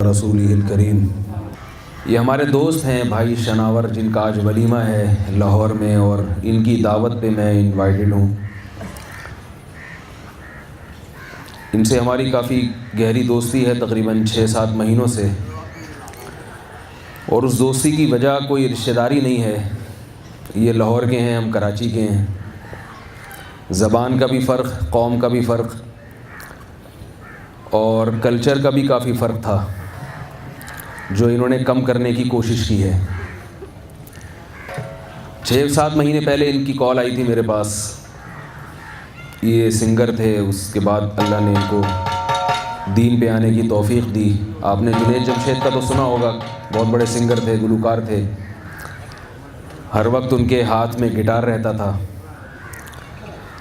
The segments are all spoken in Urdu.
رسولہ الکریم۔ یہ ہمارے دوست ہیں بھائی شناور، جن کا آج ولیمہ ہے لاہور میں، اور ان کی دعوت پہ میں انوائٹڈ ہوں۔ ان سے ہماری کافی گہری دوستی ہے، تقریباً 6-7 مہینوں سے، اور اس دوستی کی وجہ کوئی رشتہ داری نہیں ہے۔ یہ لاہور کے ہیں، ہم کراچی کے ہیں۔ زبان کا بھی فرق، قوم کا بھی فرق، اور کلچر کا بھی کافی فرق تھا، جو انہوں نے کم کرنے کی کوشش کی ہے۔ 6-7 مہینے پہلے ان کی کال آئی تھی میرے پاس۔ یہ سنگر تھے، اس کے بعد اللہ نے ان کو دین پہ آنے کی توفیق دی۔ آپ نے جنید جمشید کا تو سنا ہوگا، بہت بڑے سنگر تھے، گلوکار تھے۔ ہر وقت ان کے ہاتھ میں گٹار رہتا تھا۔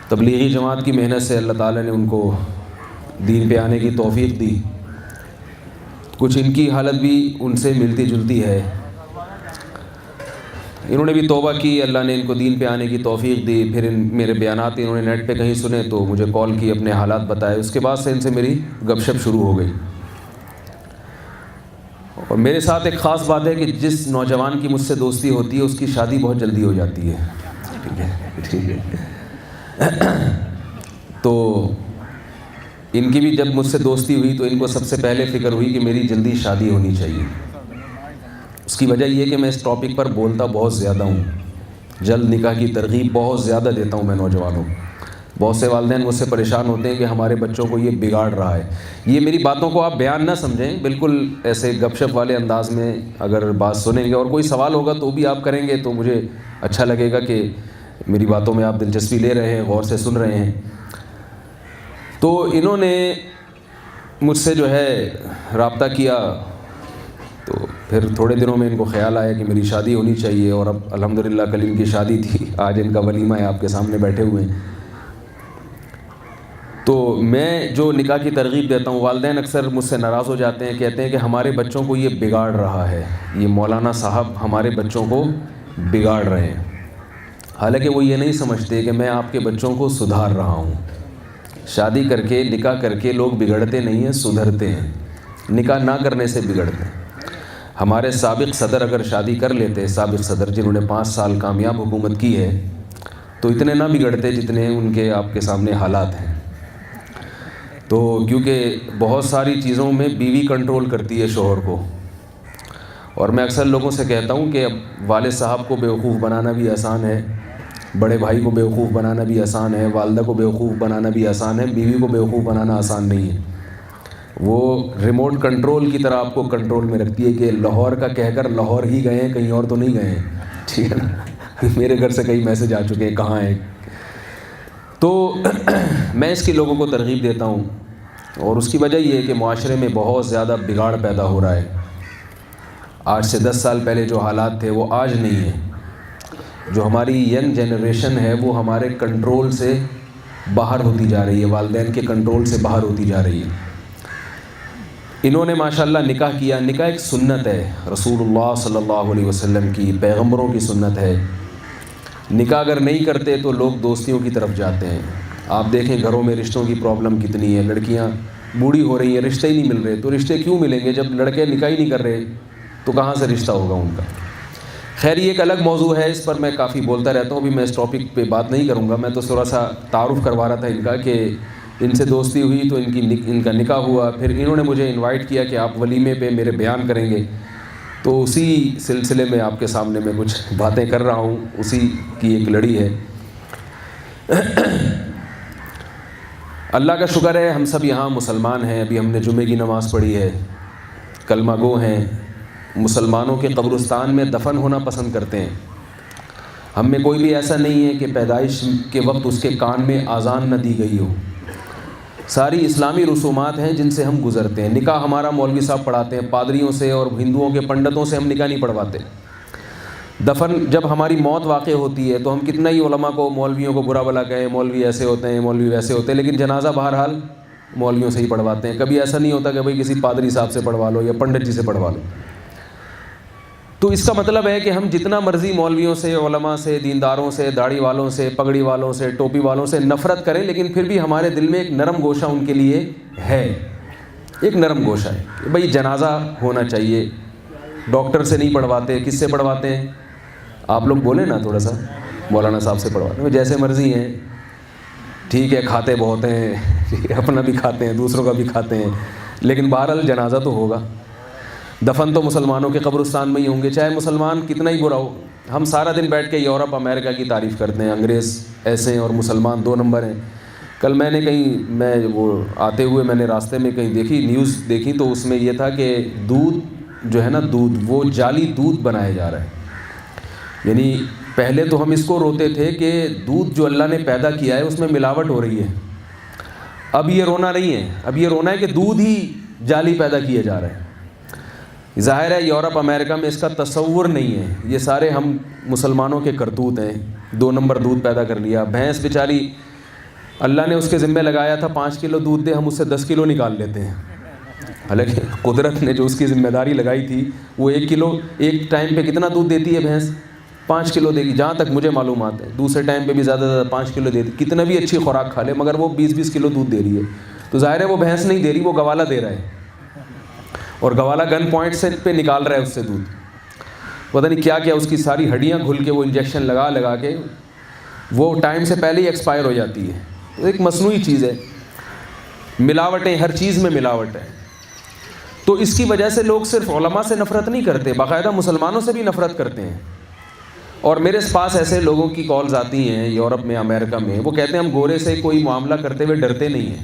تبلیغی جماعت کی محنت سے اللہ تعالیٰ نے ان کو دین پہ آنے کی توفیق دی۔ کچھ ان کی حالت بھی ان سے ملتی جلتی ہے۔ انہوں نے بھی توبہ کی، اللہ نے ان کو دین پہ آنے کی توفیق دی۔ پھر میرے بیانات انہوں نے نیٹ پہ کہیں سنے تو مجھے کال کی، اپنے حالات بتائے۔ اس کے بعد سے ان سے میری گپ شپ شروع ہو گئی۔ اور میرے ساتھ ایک خاص بات ہے کہ جس نوجوان کی مجھ سے دوستی ہوتی ہے اس کی شادی بہت جلدی ہو جاتی ہے۔ ٹھیک ہے۔ تو ان کی بھی جب مجھ سے دوستی ہوئی تو ان کو سب سے پہلے فکر ہوئی کہ میری جلدی شادی ہونی چاہیے۔ اس کی وجہ یہ کہ میں اس ٹاپک پر بولتا بہت زیادہ ہوں، جلد نکاح کی ترغیب بہت زیادہ دیتا ہوں میں نوجوانوں کو۔ بہت سے والدین مجھ سے پریشان ہوتے ہیں کہ ہمارے بچوں کو یہ بگاڑ رہا ہے۔ یہ میری باتوں کو آپ بیان نہ سمجھیں، بالکل ایسے گپ شپ والے انداز میں اگر بات سنیں گے، اور کوئی سوال ہوگا تو بھی آپ کریں گے تو مجھے اچھا لگے گا کہ میری باتوں میں آپ دلچسپی لے رہے ہیں، غور سے سن رہے ہیں۔ تو انہوں نے مجھ سے جو ہے رابطہ کیا، تو پھر تھوڑے دنوں میں ان کو خیال آیا کہ میری شادی ہونی چاہیے، اور اب الحمدللہ کل ان کی شادی تھی، آج ان کا ولیمہ ہے، آپ کے سامنے بیٹھے ہوئے ہیں۔ تو میں جو نکاح کی ترغیب دیتا ہوں، والدین اکثر مجھ سے ناراض ہو جاتے ہیں، کہتے ہیں کہ ہمارے بچوں کو یہ بگاڑ رہا ہے، یہ مولانا صاحب ہمارے بچوں کو بگاڑ رہے ہیں۔ حالانکہ وہ یہ نہیں سمجھتے کہ میں آپ کے بچوں کو سدھار رہا ہوں۔ شادی کر کے، نکاح کر کے لوگ بگڑتے نہیں ہیں، سدھرتے ہیں۔ نکاح نہ کرنے سے بگڑتے ہیں۔ ہمارے سابق صدر اگر شادی کر لیتے، سابق صدر جنہوں نے 5 سال کامیاب حکومت کی ہے، تو اتنے نہ بگڑتے جتنے ان کے آپ کے سامنے حالات ہیں۔ تو کیونکہ بہت ساری چیزوں میں بیوی کنٹرول کرتی ہے شوہر کو، اور میں اکثر لوگوں سے کہتا ہوں کہ اب والد صاحب کو بیوقوف بنانا بھی آسان ہے، بڑے بھائی کو بیوقوف بنانا بھی آسان ہے، والدہ کو بیوقوف بنانا بھی آسان ہے، بیوی کو بیوقوف بنانا آسان نہیں ہے۔ وہ ریموٹ کنٹرول کی طرح آپ کو کنٹرول میں رکھتی ہے کہ لاہور کا کہہ کر لاہور ہی گئے ہیں، کہیں اور تو نہیں گئے ہیں، ٹھیک ہے نا۔ میرے گھر سے کئی میسج آ چکے ہیں کہاں ہیں۔ تو میں اس کی لوگوں کو ترغیب دیتا ہوں، اور اس کی وجہ یہ ہے کہ معاشرے میں بہت زیادہ بگاڑ پیدا ہو رہا ہے۔ آج سے 10 سال پہلے جو حالات تھے وہ آج نہیں ہیں۔ جو ہماری ینگ جنریشن ہے وہ ہمارے کنٹرول سے باہر ہوتی جا رہی ہے، والدین کے کنٹرول سے باہر ہوتی جا رہی ہے۔ انہوں نے ماشاءاللہ نکاح کیا۔ نکاح ایک سنت ہے، رسول اللہ صلی اللہ علیہ وسلم کی، پیغمبروں کی سنت ہے۔ نکاح اگر نہیں کرتے تو لوگ دوستیوں کی طرف جاتے ہیں۔ آپ دیکھیں گھروں میں رشتوں کی پرابلم کتنی ہے، لڑکیاں بوڑھی ہو رہی ہیں، رشتے ہی نہیں مل رہے۔ تو رشتے کیوں ملیں گے جب لڑکے نکاح ہی نہیں کر رہے؟ تو کہاں سے رشتہ ہوگا ان کا؟ خیر یہ ایک الگ موضوع ہے، اس پر میں کافی بولتا رہتا ہوں، ابھی میں اس ٹاپک پہ بات نہیں کروں گا۔ میں تو تھوڑا سا تعارف کروا رہا تھا ان کا کہ ان سے دوستی ہوئی تو ان کا نکاح ہوا، پھر انہوں نے مجھے انوائٹ کیا کہ آپ ولیمے پہ میرے بیان کریں گے، تو اسی سلسلے میں آپ کے سامنے میں کچھ باتیں کر رہا ہوں، اسی کی ایک لڑی ہے۔ اللہ کا شکر ہے ہم سب یہاں مسلمان ہیں، ابھی ہم نے جمعے کی نماز پڑھی ہے، کلمہ گو ہیں، مسلمانوں کے قبرستان میں دفن ہونا پسند کرتے ہیں۔ ہم میں کوئی بھی ایسا نہیں ہے کہ پیدائش کے وقت اس کے کان میں اذان نہ دی گئی ہو۔ ساری اسلامی رسومات ہیں جن سے ہم گزرتے ہیں۔ نکاح ہمارا مولوی صاحب پڑھاتے ہیں، پادریوں سے اور ہندوؤں کے پنڈتوں سے ہم نکاح نہیں پڑھواتے۔ دفن جب ہماری موت واقع ہوتی ہے تو ہم کتنا ہی علماء کو، مولویوں کو برا بھلا کہیں، مولوی ایسے ہوتے ہیں، مولوی ویسے ہوتے ہیں، لیکن جنازہ بہرحال مولویوں سے ہی پڑھواتے ہیں۔ کبھی ایسا نہیں ہوتا کہ بھئی کسی پادری صاحب سے پڑھوا لو یا پنڈت جی سے پڑھوا لو۔ تو اس کا مطلب ہے کہ ہم جتنا مرضی مولویوں سے، علماء سے، دینداروں سے، داڑھی والوں سے، پگڑی والوں سے، ٹوپی والوں سے نفرت کریں، لیکن پھر بھی ہمارے دل میں ایک نرم گوشہ ان کے لیے ہے۔ ایک نرم گوشہ ہے کہ بھائی جنازہ ہونا چاہیے، ڈاکٹر سے نہیں پڑھواتے، کس سے پڑھواتے ہیں؟ آپ لوگ بولیں نا تھوڑا سا، مولانا صاحب سے پڑھواتے ہیں، جیسے مرضی ہیں، ٹھیک ہے، کھاتے بہت ہیں، اپنا بھی کھاتے ہیں، دوسروں کا بھی کھاتے ہیں، لیکن بہرحال جنازہ تو ہوگا، دفن تو مسلمانوں کے قبرستان میں ہی ہوں گے، چاہے مسلمان کتنا ہی برا ہو۔ ہم سارا دن بیٹھ کے یورپ امریکہ کی تعریف کرتے ہیں، انگریز ایسے ہیں اور مسلمان 2 نمبر ہیں۔ کل میں نے کہیں وہ آتے ہوئے میں نے راستے میں کہیں دیکھی، نیوز دیکھی، تو اس میں یہ تھا کہ دودھ جو ہے نا، دودھ وہ جعلی دودھ بنایا جا رہا ہے، یعنی پہلے تو ہم اس کو روتے تھے کہ دودھ جو اللہ نے پیدا کیا ہے اس میں ملاوٹ ہو رہی ہے، اب یہ رونا نہیں ہے، اب یہ رونا ہے کہ دودھ ہی جعلی پیدا کیا جا رہا ہے۔ ظاہر ہے یورپ امریکہ میں اس کا تصور نہیں ہے، یہ سارے ہم مسلمانوں کے کرتوت ہیں، 2 نمبر دودھ پیدا کر لیا۔ بھینس بیچاری اللہ نے اس کے ذمہ لگایا تھا 5 کلو دودھ دے، ہم اس سے 10 کلو نکال لیتے ہیں، حالانکہ قدرت نے جو اس کی ذمہ داری لگائی تھی وہ 1 کلو ایک ٹائم پہ کتنا دودھ دیتی ہے بھینس؟ 5 کلو دے گی، جہاں تک مجھے معلومات ہے، دوسرے ٹائم پہ بھی زیادہ زیادہ 5 کلو دیتی، کتنا بھی اچھی خوراک کھا لے، مگر وہ 20 کلو دودھ دے رہی ہے، تو ظاہر ہے وہ بھینس نہیں دے رہی، وہ گوالا دے رہا ہے، اور گوالا گن پوائنٹ سے پہ نکال رہا ہے اس سے دودھ، پتہ نہیں کیا کیا اس کی ساری ہڈیاں گھل کے وہ انجیکشن لگا کے وہ ٹائم سے پہلے ہی ایکسپائر ہو جاتی ہے۔ تو ایک مصنوعی چیز ہے، ملاوٹیں، ہر چیز میں ملاوٹ ہے۔ تو اس کی وجہ سے لوگ صرف علماء سے نفرت نہیں کرتے، باقاعدہ مسلمانوں سے بھی نفرت کرتے ہیں۔ اور میرے پاس ایسے لوگوں کی کالز آتی ہیں یورپ میں، امریکہ میں، وہ کہتے ہیں ہم گورے سے کوئی معاملہ کرتے ہوئے ڈرتے نہیں ہیں،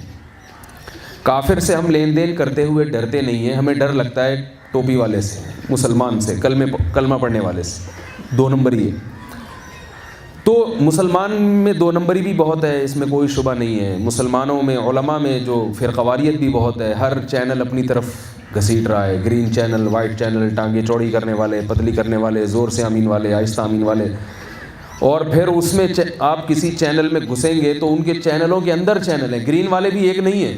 کافر سے ہم لین دین کرتے ہوئے ڈرتے نہیں ہیں، ہمیں ڈر لگتا ہے ٹوپی والے سے، مسلمان سے، کلمہ پڑھنے والے سے، 2 نمبری ہے۔ تو مسلمان میں 2 نمبری بھی بہت ہے، اس میں کوئی شبہ نہیں ہے، مسلمانوں میں، علماء میں جو فرقواریت بھی بہت ہے، ہر چینل اپنی طرف گھسیٹ رہا ہے، گرین چینل، وائٹ چینل، ٹانگیں چوڑی کرنے والے، پتلی کرنے والے، زور سے امین والے، آہستہ امین والے، اور پھر اس میں آپ کسی چینل میں گھسیں گے تو ان کے چینلوں کے اندر چینل ہیں، گرین والے بھی ایک نہیں ہیں،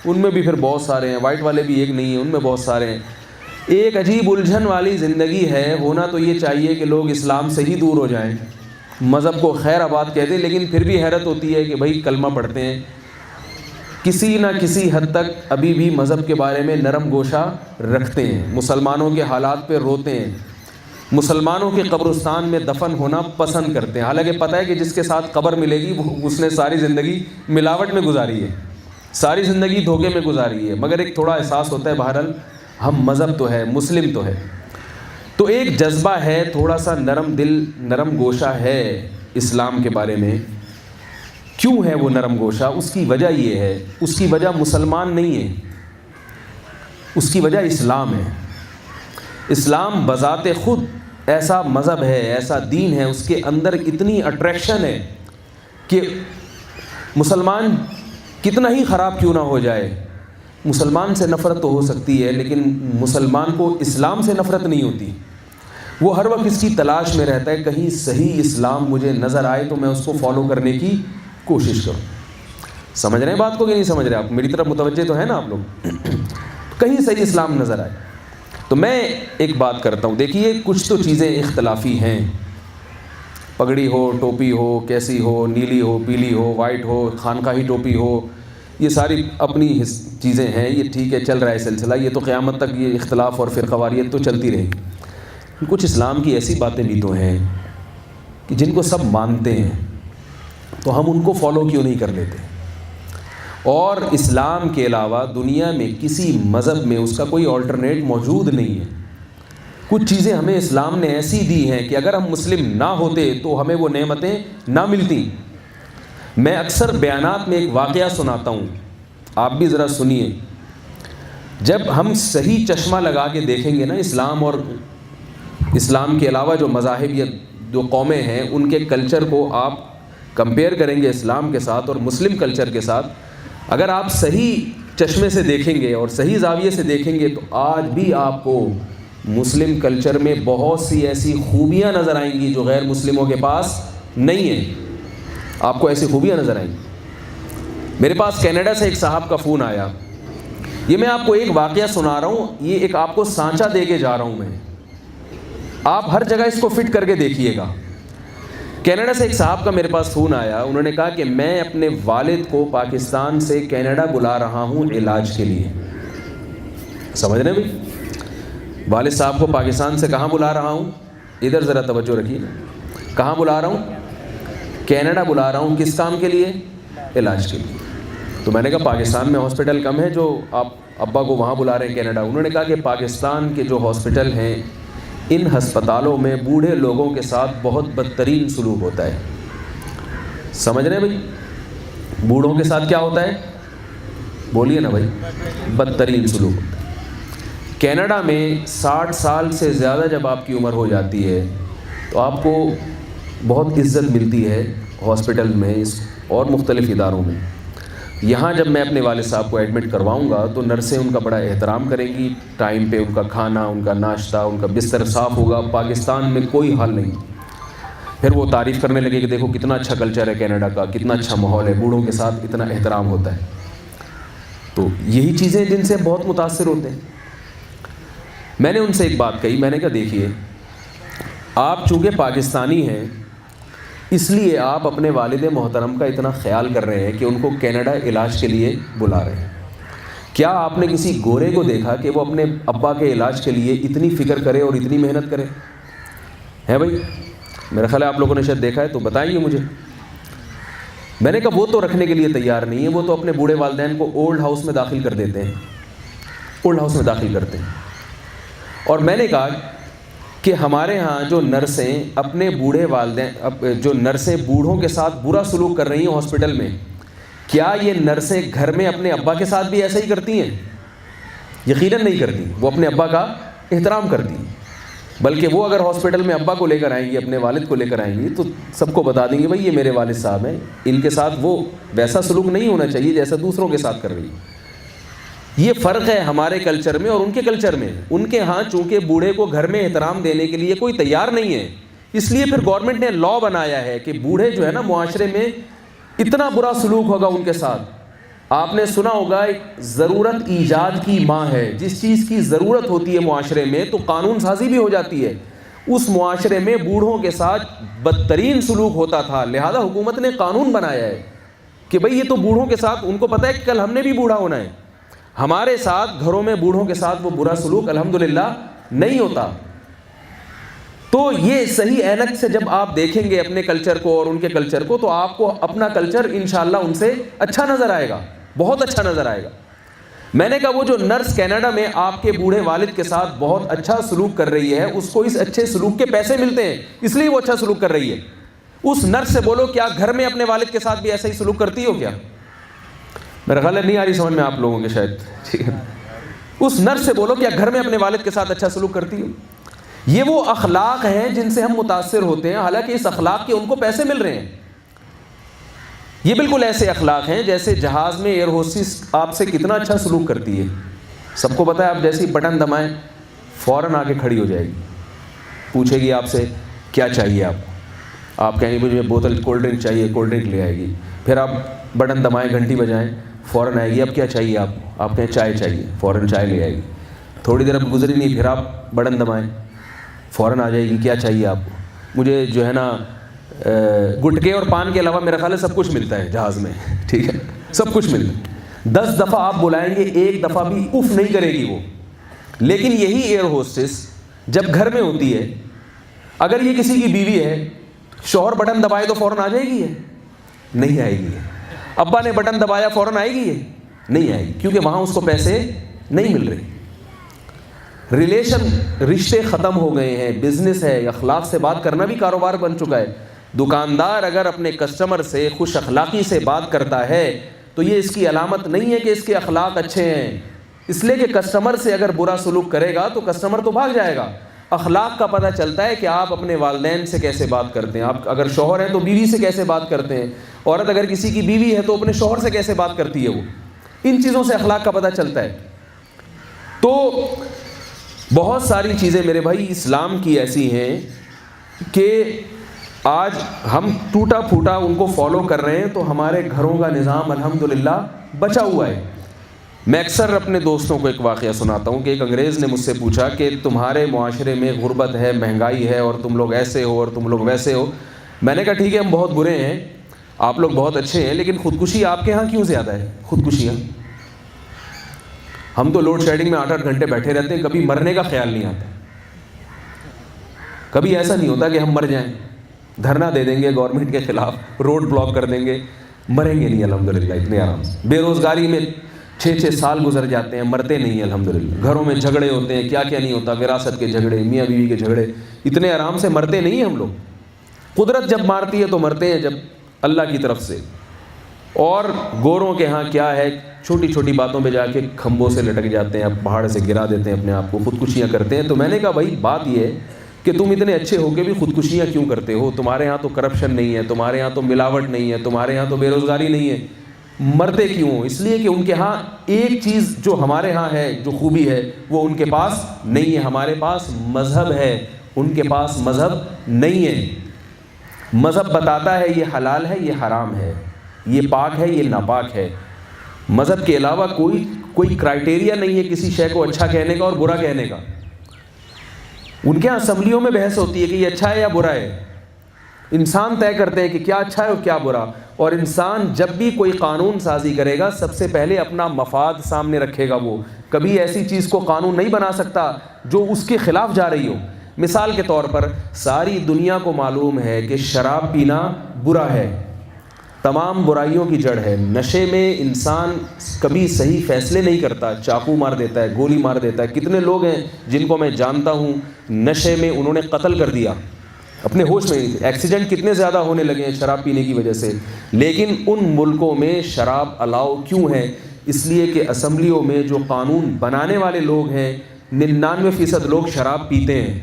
ان میں بھی پھر بہت سارے ہیں، وائٹ والے بھی ایک نہیں ہیں، ان میں بہت سارے ہیں۔ ایک عجیب الجھن والی زندگی ہے، ہونا تو یہ چاہیے کہ لوگ اسلام سے ہی دور ہو جائیں، مذہب کو خیر آباد کہہ دیں، لیکن پھر بھی حیرت ہوتی ہے کہ بھائی کلمہ پڑھتے ہیں، کسی نہ کسی حد تک ابھی بھی مذہب کے بارے میں نرم گوشہ رکھتے ہیں، مسلمانوں کے حالات پہ روتے ہیں، مسلمانوں کے قبرستان میں دفن ہونا پسند کرتے ہیں، حالانکہ پتہ ہے کہ جس کے ساتھ قبر ملے گی اس نے ساری زندگی ملاوٹ میں گزاری ہے، ساری زندگی دھوکے میں گزاری ہے، مگر ایک تھوڑا احساس ہوتا ہے بہرحال ہم مذہب تو ہے، مسلم تو ہے۔ تو ایک جذبہ ہے، تھوڑا سا نرم دل، نرم گوشہ ہے اسلام کے بارے میں۔ کیوں ہے وہ نرم گوشہ؟ اس کی وجہ یہ ہے، اس کی وجہ مسلمان نہیں ہے، اس کی وجہ اسلام ہے۔ اسلام بذات خود ایسا مذہب ہے، ایسا دین ہے، اس کے اندر اتنی اٹریکشن ہے کہ مسلمان کتنا ہی خراب کیوں نہ ہو جائے، مسلمان سے نفرت تو ہو سکتی ہے لیکن مسلمان کو اسلام سے نفرت نہیں ہوتی، وہ ہر وقت اس کی تلاش میں رہتا ہے کہیں صحیح اسلام مجھے نظر آئے تو میں اس کو فالو کرنے کی کوشش کروں۔ سمجھ رہے ہیں بات کو کہ نہیں سمجھ رہے آپ؟ میری طرف متوجہ تو ہے نا آپ لوگ؟ کہیں صحیح اسلام نظر آئے تو میں ایک بات کرتا ہوں، دیکھیے کچھ تو چیزیں اختلافی ہیں، پگڑی ہو، ٹوپی ہو، کیسی ہو، نیلی ہو، پیلی ہو، وائٹ ہو، خانقاہی ٹوپی ہو، یہ ساری اپنی چیزیں ہیں، یہ ٹھیک ہے، چل رہا ہے سلسلہ، یہ تو قیامت تک یہ اختلاف اور فرقواریت تو چلتی رہے گی۔ کچھ اسلام کی ایسی باتیں بھی تو ہیں کہ جن کو سب مانتے ہیں تو ہم ان کو فالو کیوں نہیں کر لیتے؟ اور اسلام کے علاوہ دنیا میں کسی مذہب میں اس کا کوئی آلٹرنیٹ موجود نہیں ہے۔ کچھ چیزیں ہمیں اسلام نے ایسی دی ہیں کہ اگر ہم مسلم نہ ہوتے تو ہمیں وہ نعمتیں نہ ملتی۔ میں اکثر بیانات میں ایک واقعہ سناتا ہوں، آپ بھی ذرا سنیے۔ جب ہم صحیح چشمہ لگا کے دیکھیں گے نا اسلام اور اسلام کے علاوہ جو مذاہب یا جو قومیں ہیں ان کے کلچر کو آپ کمپیئر کریں گے اسلام کے ساتھ اور مسلم کلچر کے ساتھ، اگر آپ صحیح چشمے سے دیکھیں گے اور صحیح زاویے سے دیکھیں گے تو آج بھی آپ کو مسلم کلچر میں بہت سی ایسی خوبیاں نظر آئیں گی جو غیر مسلموں کے پاس نہیں ہیں۔ آپ کو ایسی خوبیاں نظر آئیں گی۔ میرے پاس کینیڈا سے ایک صاحب کا فون آیا، یہ میں آپ کو ایک واقعہ سنا رہا ہوں، یہ ایک آپ کو سانچہ دے کے جا رہا ہوں میں، آپ ہر جگہ اس کو فٹ کر کے دیکھیے گا۔ کینیڈا سے ایک صاحب کا میرے پاس فون آیا، انہوں نے کہا کہ میں اپنے والد کو پاکستان سے کینیڈا بلا رہا ہوں علاج کے لیے۔ سمجھ رہے ہیں بھائی؟ والد صاحب کو پاکستان سے کہاں بلا رہا ہوں؟ ادھر ذرا توجہ رکھیے. کہاں بلا رہا ہوں؟ کینیڈا بلا رہا ہوں. کس کام کے لیے؟ علاج کے لیے. تو میں نے کہا پاکستان میں ہاسپٹل کم ہے جو آپ ابا کو وہاں بلا رہے ہیں کینیڈا. انہوں نے کہا کہ پاکستان کے جو ہاسپٹل ہیں ان ہسپتالوں میں بوڑھے لوگوں کے ساتھ بہت بدترین سلوک ہوتا ہے. سمجھ رہے ہیں بھائی؟ بوڑھوں کے ساتھ کیا ہوتا ہے؟ بولیے نا بھائی. بدترین سلوک ہوتا ہے. کینیڈا میں 60 سال سے زیادہ جب آپ کی عمر ہو جاتی ہے تو آپ کو بہت عزت ملتی ہے ہاسپٹل میں اور مختلف اداروں میں. یہاں جب میں اپنے والد صاحب کو ایڈمٹ کرواؤں گا تو نرسیں ان کا بڑا احترام کریں گی. ٹائم پہ ان کا کھانا، ان کا ناشتہ، ان کا بستر صاف ہوگا. پاکستان میں کوئی حال نہیں. پھر وہ تعریف کرنے لگے کہ دیکھو کتنا اچھا کلچر ہے کینیڈا کا، کتنا اچھا ماحول ہے، بوڑھوں کے ساتھ اتنا احترام ہوتا ہے. تو یہی چیزیں جن سے بہت متاثر ہوتے ہیں. میں نے ان سے ایک بات کہی. میں نے کہا دیکھیے آپ چونکہ پاکستانی ہیں اس لیے آپ اپنے والد محترم کا اتنا خیال کر رہے ہیں کہ ان کو کینیڈا علاج کے لیے بلا رہے ہیں. کیا آپ نے کسی گورے کو دیکھا کہ وہ اپنے ابا کے علاج کے لیے اتنی فکر کرے اور اتنی محنت کرے؟ ہے بھائی؟ میرا خیال ہے آپ لوگوں نے شاید دیکھا ہے تو بتائیے مجھے. میں نے کہا وہ تو رکھنے کے لیے تیار نہیں ہے. وہ تو اپنے بوڑھے والدین کو اولڈ ہاؤس میں داخل کر دیتے ہیں. اولڈ ہاؤس میں داخل کرتے ہیں. اور میں نے کہا کہ ہمارے ہاں جو نرسیں اپنے بوڑھے والدین، جو نرسیں بوڑھوں کے ساتھ برا سلوک کر رہی ہیں ہاسپٹل میں، کیا یہ نرسیں گھر میں اپنے ابا کے ساتھ بھی ایسا ہی کرتی ہیں؟ یقیناً نہیں کرتی. وہ اپنے ابا کا احترام کرتی ہیں. بلکہ وہ اگر ہاسپٹل میں ابا کو لے کر آئیں گی، اپنے والد کو لے کر آئیں گی تو سب کو بتا دیں گے بھائی یہ میرے والد صاحب ہیں، ان کے ساتھ وہ ویسا سلوک نہیں ہونا چاہیے جیسا دوسروں کے ساتھ کر رہی ہے. یہ فرق ہے ہمارے کلچر میں اور ان کے کلچر میں. ان کے ہاں چونکہ بوڑھے کو گھر میں احترام دینے کے لیے کوئی تیار نہیں ہے، اس لیے پھر گورنمنٹ نے لا بنایا ہے کہ بوڑھے جو ہے نا معاشرے میں اتنا برا سلوک ہوگا ان کے ساتھ. آپ نے سنا ہوگا ضرورت ایجاد کی ماں ہے. جس چیز کی ضرورت ہوتی ہے معاشرے میں تو قانون سازی بھی ہو جاتی ہے. اس معاشرے میں بوڑھوں کے ساتھ بدترین سلوک ہوتا تھا، لہذا حکومت نے قانون بنایا ہے کہ بھئی یہ تو بوڑھوں کے ساتھ، ان کو پتہ ہے کہ کل ہم نے بھی بوڑھا ہونا ہے، ہمارے ساتھ گھروں میں بوڑھوں کے ساتھ وہ برا سلوک الحمدللہ نہیں ہوتا. تو یہ صحیح اینک سے جب آپ دیکھیں گے اپنے کلچر کو اور ان کے کلچر کو تو آپ کو اپنا کلچر انشاءاللہ ان سے اچھا نظر آئے گا، بہت اچھا نظر آئے گا. میں نے کہا وہ جو نرس کینیڈا میں آپ کے بوڑھے والد کے ساتھ بہت اچھا سلوک کر رہی ہے، اس کو اس اچھے سلوک کے پیسے ملتے ہیں، اس لیے وہ اچھا سلوک کر رہی ہے. اس نرس سے بولو کیا گھر میں اپنے والد کے ساتھ بھی ایسا ہی سلوک کرتی ہو کیا؟ میرا خیال ہے نہیں آ رہی سمجھ میں آپ لوگوں کے شاید. ٹھیک ہے، اس نرس سے بولو کیا گھر میں اپنے والد کے ساتھ اچھا سلوک کرتی ہو؟ یہ وہ اخلاق ہیں جن سے ہم متاثر ہوتے ہیں، حالانکہ اس اخلاق کے ان کو پیسے مل رہے ہیں. یہ بالکل ایسے اخلاق ہیں جیسے جہاز میں ایئر ہوسٹس آپ سے کتنا اچھا سلوک کرتی ہے. سب کو پتہ ہے آپ جیسے ہی بٹن دبائیں فوراً آ کے کھڑی ہو جائے گی، پوچھے گی آپ سے کیا چاہیے آپ کہیں گے مجھے بوتل کولڈ ڈرنک چاہیے، کولڈ ڈرنک لے آئے گی. پھر آپ بٹن دبائیں، گھنٹی بجائیں، فوراً آئے گی اب کیا چاہیے آپ کہیں چائے چاہیے، فوراً چائے لے آئے گی. تھوڑی دیر اب گزری نہیں، پھر آپ بٹن دبائیں فوراً آ جائے گی کیا چاہیے آپ کو. مجھے جو ہے نا گٹکے اور پان کے علاوہ میرا خیال ہے سب کچھ ملتا ہے جہاز میں. ٹھیک ہے، سب کچھ ملتا ہے. 10 دفعہ آپ بلائیں گے ایک دفعہ بھی اف نہیں کرے گی وہ. لیکن یہی ایئر ہوسٹس جب گھر میں ہوتی ہے، اگر یہ کسی کی بیوی ہے، شوہر بٹن دبائے تو فوراً آ جائے گی؟ نہیں آئے گی. ابا نے بٹن دبایا فوراً آئے گی؟ نہیں آئے گی، کیونکہ وہاں اس کو پیسے نہیں مل رہے. ریلیشن، رشتے ختم ہو گئے ہیں، بزنس ہے، اخلاق سے بات کرنا بھی کاروبار بن چکا ہے. دکاندار اگر اپنے کسٹمر سے خوش اخلاقی سے بات کرتا ہے تو یہ اس کی علامت نہیں ہے کہ اس کے اخلاق اچھے ہیں، اس لیے کہ کسٹمر سے اگر برا سلوک کرے گا تو کسٹمر تو بھاگ جائے گا. اخلاق کا پتہ چلتا ہے کہ آپ اپنے والدین سے کیسے بات کرتے ہیں، آپ اگر شوہر ہیں تو بیوی سے کیسے بات کرتے ہیں، عورت اگر کسی کی بیوی ہے تو اپنے شوہر سے کیسے بات کرتی ہے. وہ ان چیزوں سے اخلاق کا پتہ چلتا ہے. تو بہت ساری چیزیں میرے بھائی اسلام کی ایسی ہیں کہ آج ہم ٹوٹا پھوٹا ان کو فالو کر رہے ہیں تو ہمارے گھروں کا نظام الحمدللہ بچا ہوا ہے. میں اکثر اپنے دوستوں کو ایک واقعہ سناتا ہوں کہ ایک انگریز نے مجھ سے پوچھا کہ تمہارے معاشرے میں غربت ہے، مہنگائی ہے اور تم لوگ ایسے ہو اور تم لوگ ویسے ہو. میں نے کہا ٹھیک ہے ہم بہت برے ہیں، آپ لوگ بہت اچھے ہیں، لیکن خودکشی آپ کے ہاں کیوں زیادہ ہے؟ ہم تو لوڈ شیڈنگ میں 8-8 گھنٹے بیٹھے رہتے ہیں, کبھی مرنے کا خیال نہیں آتا. کبھی ایسا نہیں ہوتا کہ ہم مر جائیں, دھرنا دے دیں گے گورنمنٹ کے خلاف, روڈ بلاک کر دیں گے, مریں گے نہیں الحمدللہ اتنے آرام سے. بے روزگاری میں 6-6 سال گزر جاتے ہیں, مرتے نہیں ہیں الحمدللہ. گھروں میں جھگڑے ہوتے ہیں, کیا کیا نہیں ہوتا, وراثت کے جھگڑے, میاں بیوی کے جھگڑے, اتنے آرام سے مرتے نہیں ہیں ہم لوگ. قدرت جب مارتی ہے تو مرتے ہیں جب اللہ کی طرف سے. اور گوروں کے ہاں کیا ہے, چھوٹی چھوٹی باتوں پہ جا کے کھمبوں سے لٹک جاتے ہیں, اب پہاڑ سے گرا دیتے ہیں اپنے آپ کو, خودکشیاں کرتے ہیں. تو میں نے کہا بھائی بات یہ ہے کہ تم اتنے اچھے ہو کے بھی خودکشیاں کیوں کرتے ہو؟ تمہارے ہاں تو کرپشن نہیں ہے, تمہارے ہاں تو ملاوٹ نہیں ہے, تمہارے ہاں تو بے روزگاری نہیں ہے, مرتے کیوں؟ اس لیے کہ ان کے ہاں ایک چیز جو ہمارے ہاں ہے, جو خوبی ہے, وہ ان کے پاس نہیں ہے. ہمارے پاس مذہب ہے, ان کے پاس مذہب نہیں ہے. مذہب بتاتا ہے یہ حلال ہے, یہ حرام ہے, یہ پاک ہے, یہ ناپاک ہے. مذہب کے علاوہ کوئی کرائٹیریا نہیں ہے کسی شے کو اچھا کہنے کا اور برا کہنے کا. ان کے یہاں اسمبلیوں میں بحث ہوتی ہے کہ یہ اچھا ہے یا برا ہے. انسان طے کرتے ہیں کہ کیا اچھا ہے اور کیا برا. اور انسان جب بھی کوئی قانون سازی کرے گا سب سے پہلے اپنا مفاد سامنے رکھے گا. وہ کبھی ایسی چیز کو قانون نہیں بنا سکتا جو اس کے خلاف جا رہی ہو. مثال کے طور پر ساری دنیا کو معلوم ہے کہ شراب پینا برا ہے, تمام برائیوں کی جڑ ہے. نشے میں انسان کبھی صحیح فیصلے نہیں کرتا, چاقو مار دیتا ہے, گولی مار دیتا ہے. کتنے لوگ ہیں جن کو میں جانتا ہوں نشے میں انہوں نے قتل کر دیا, اپنے ہوش میں نہیں تھے. ایکسیڈنٹ کتنے زیادہ ہونے لگے ہیں شراب پینے کی وجہ سے. لیکن ان ملکوں میں شراب الاؤ کیوں ہے؟ اس لیے کہ اسمبلیوں میں جو قانون بنانے والے لوگ ہیں 99% لوگ شراب پیتے ہیں.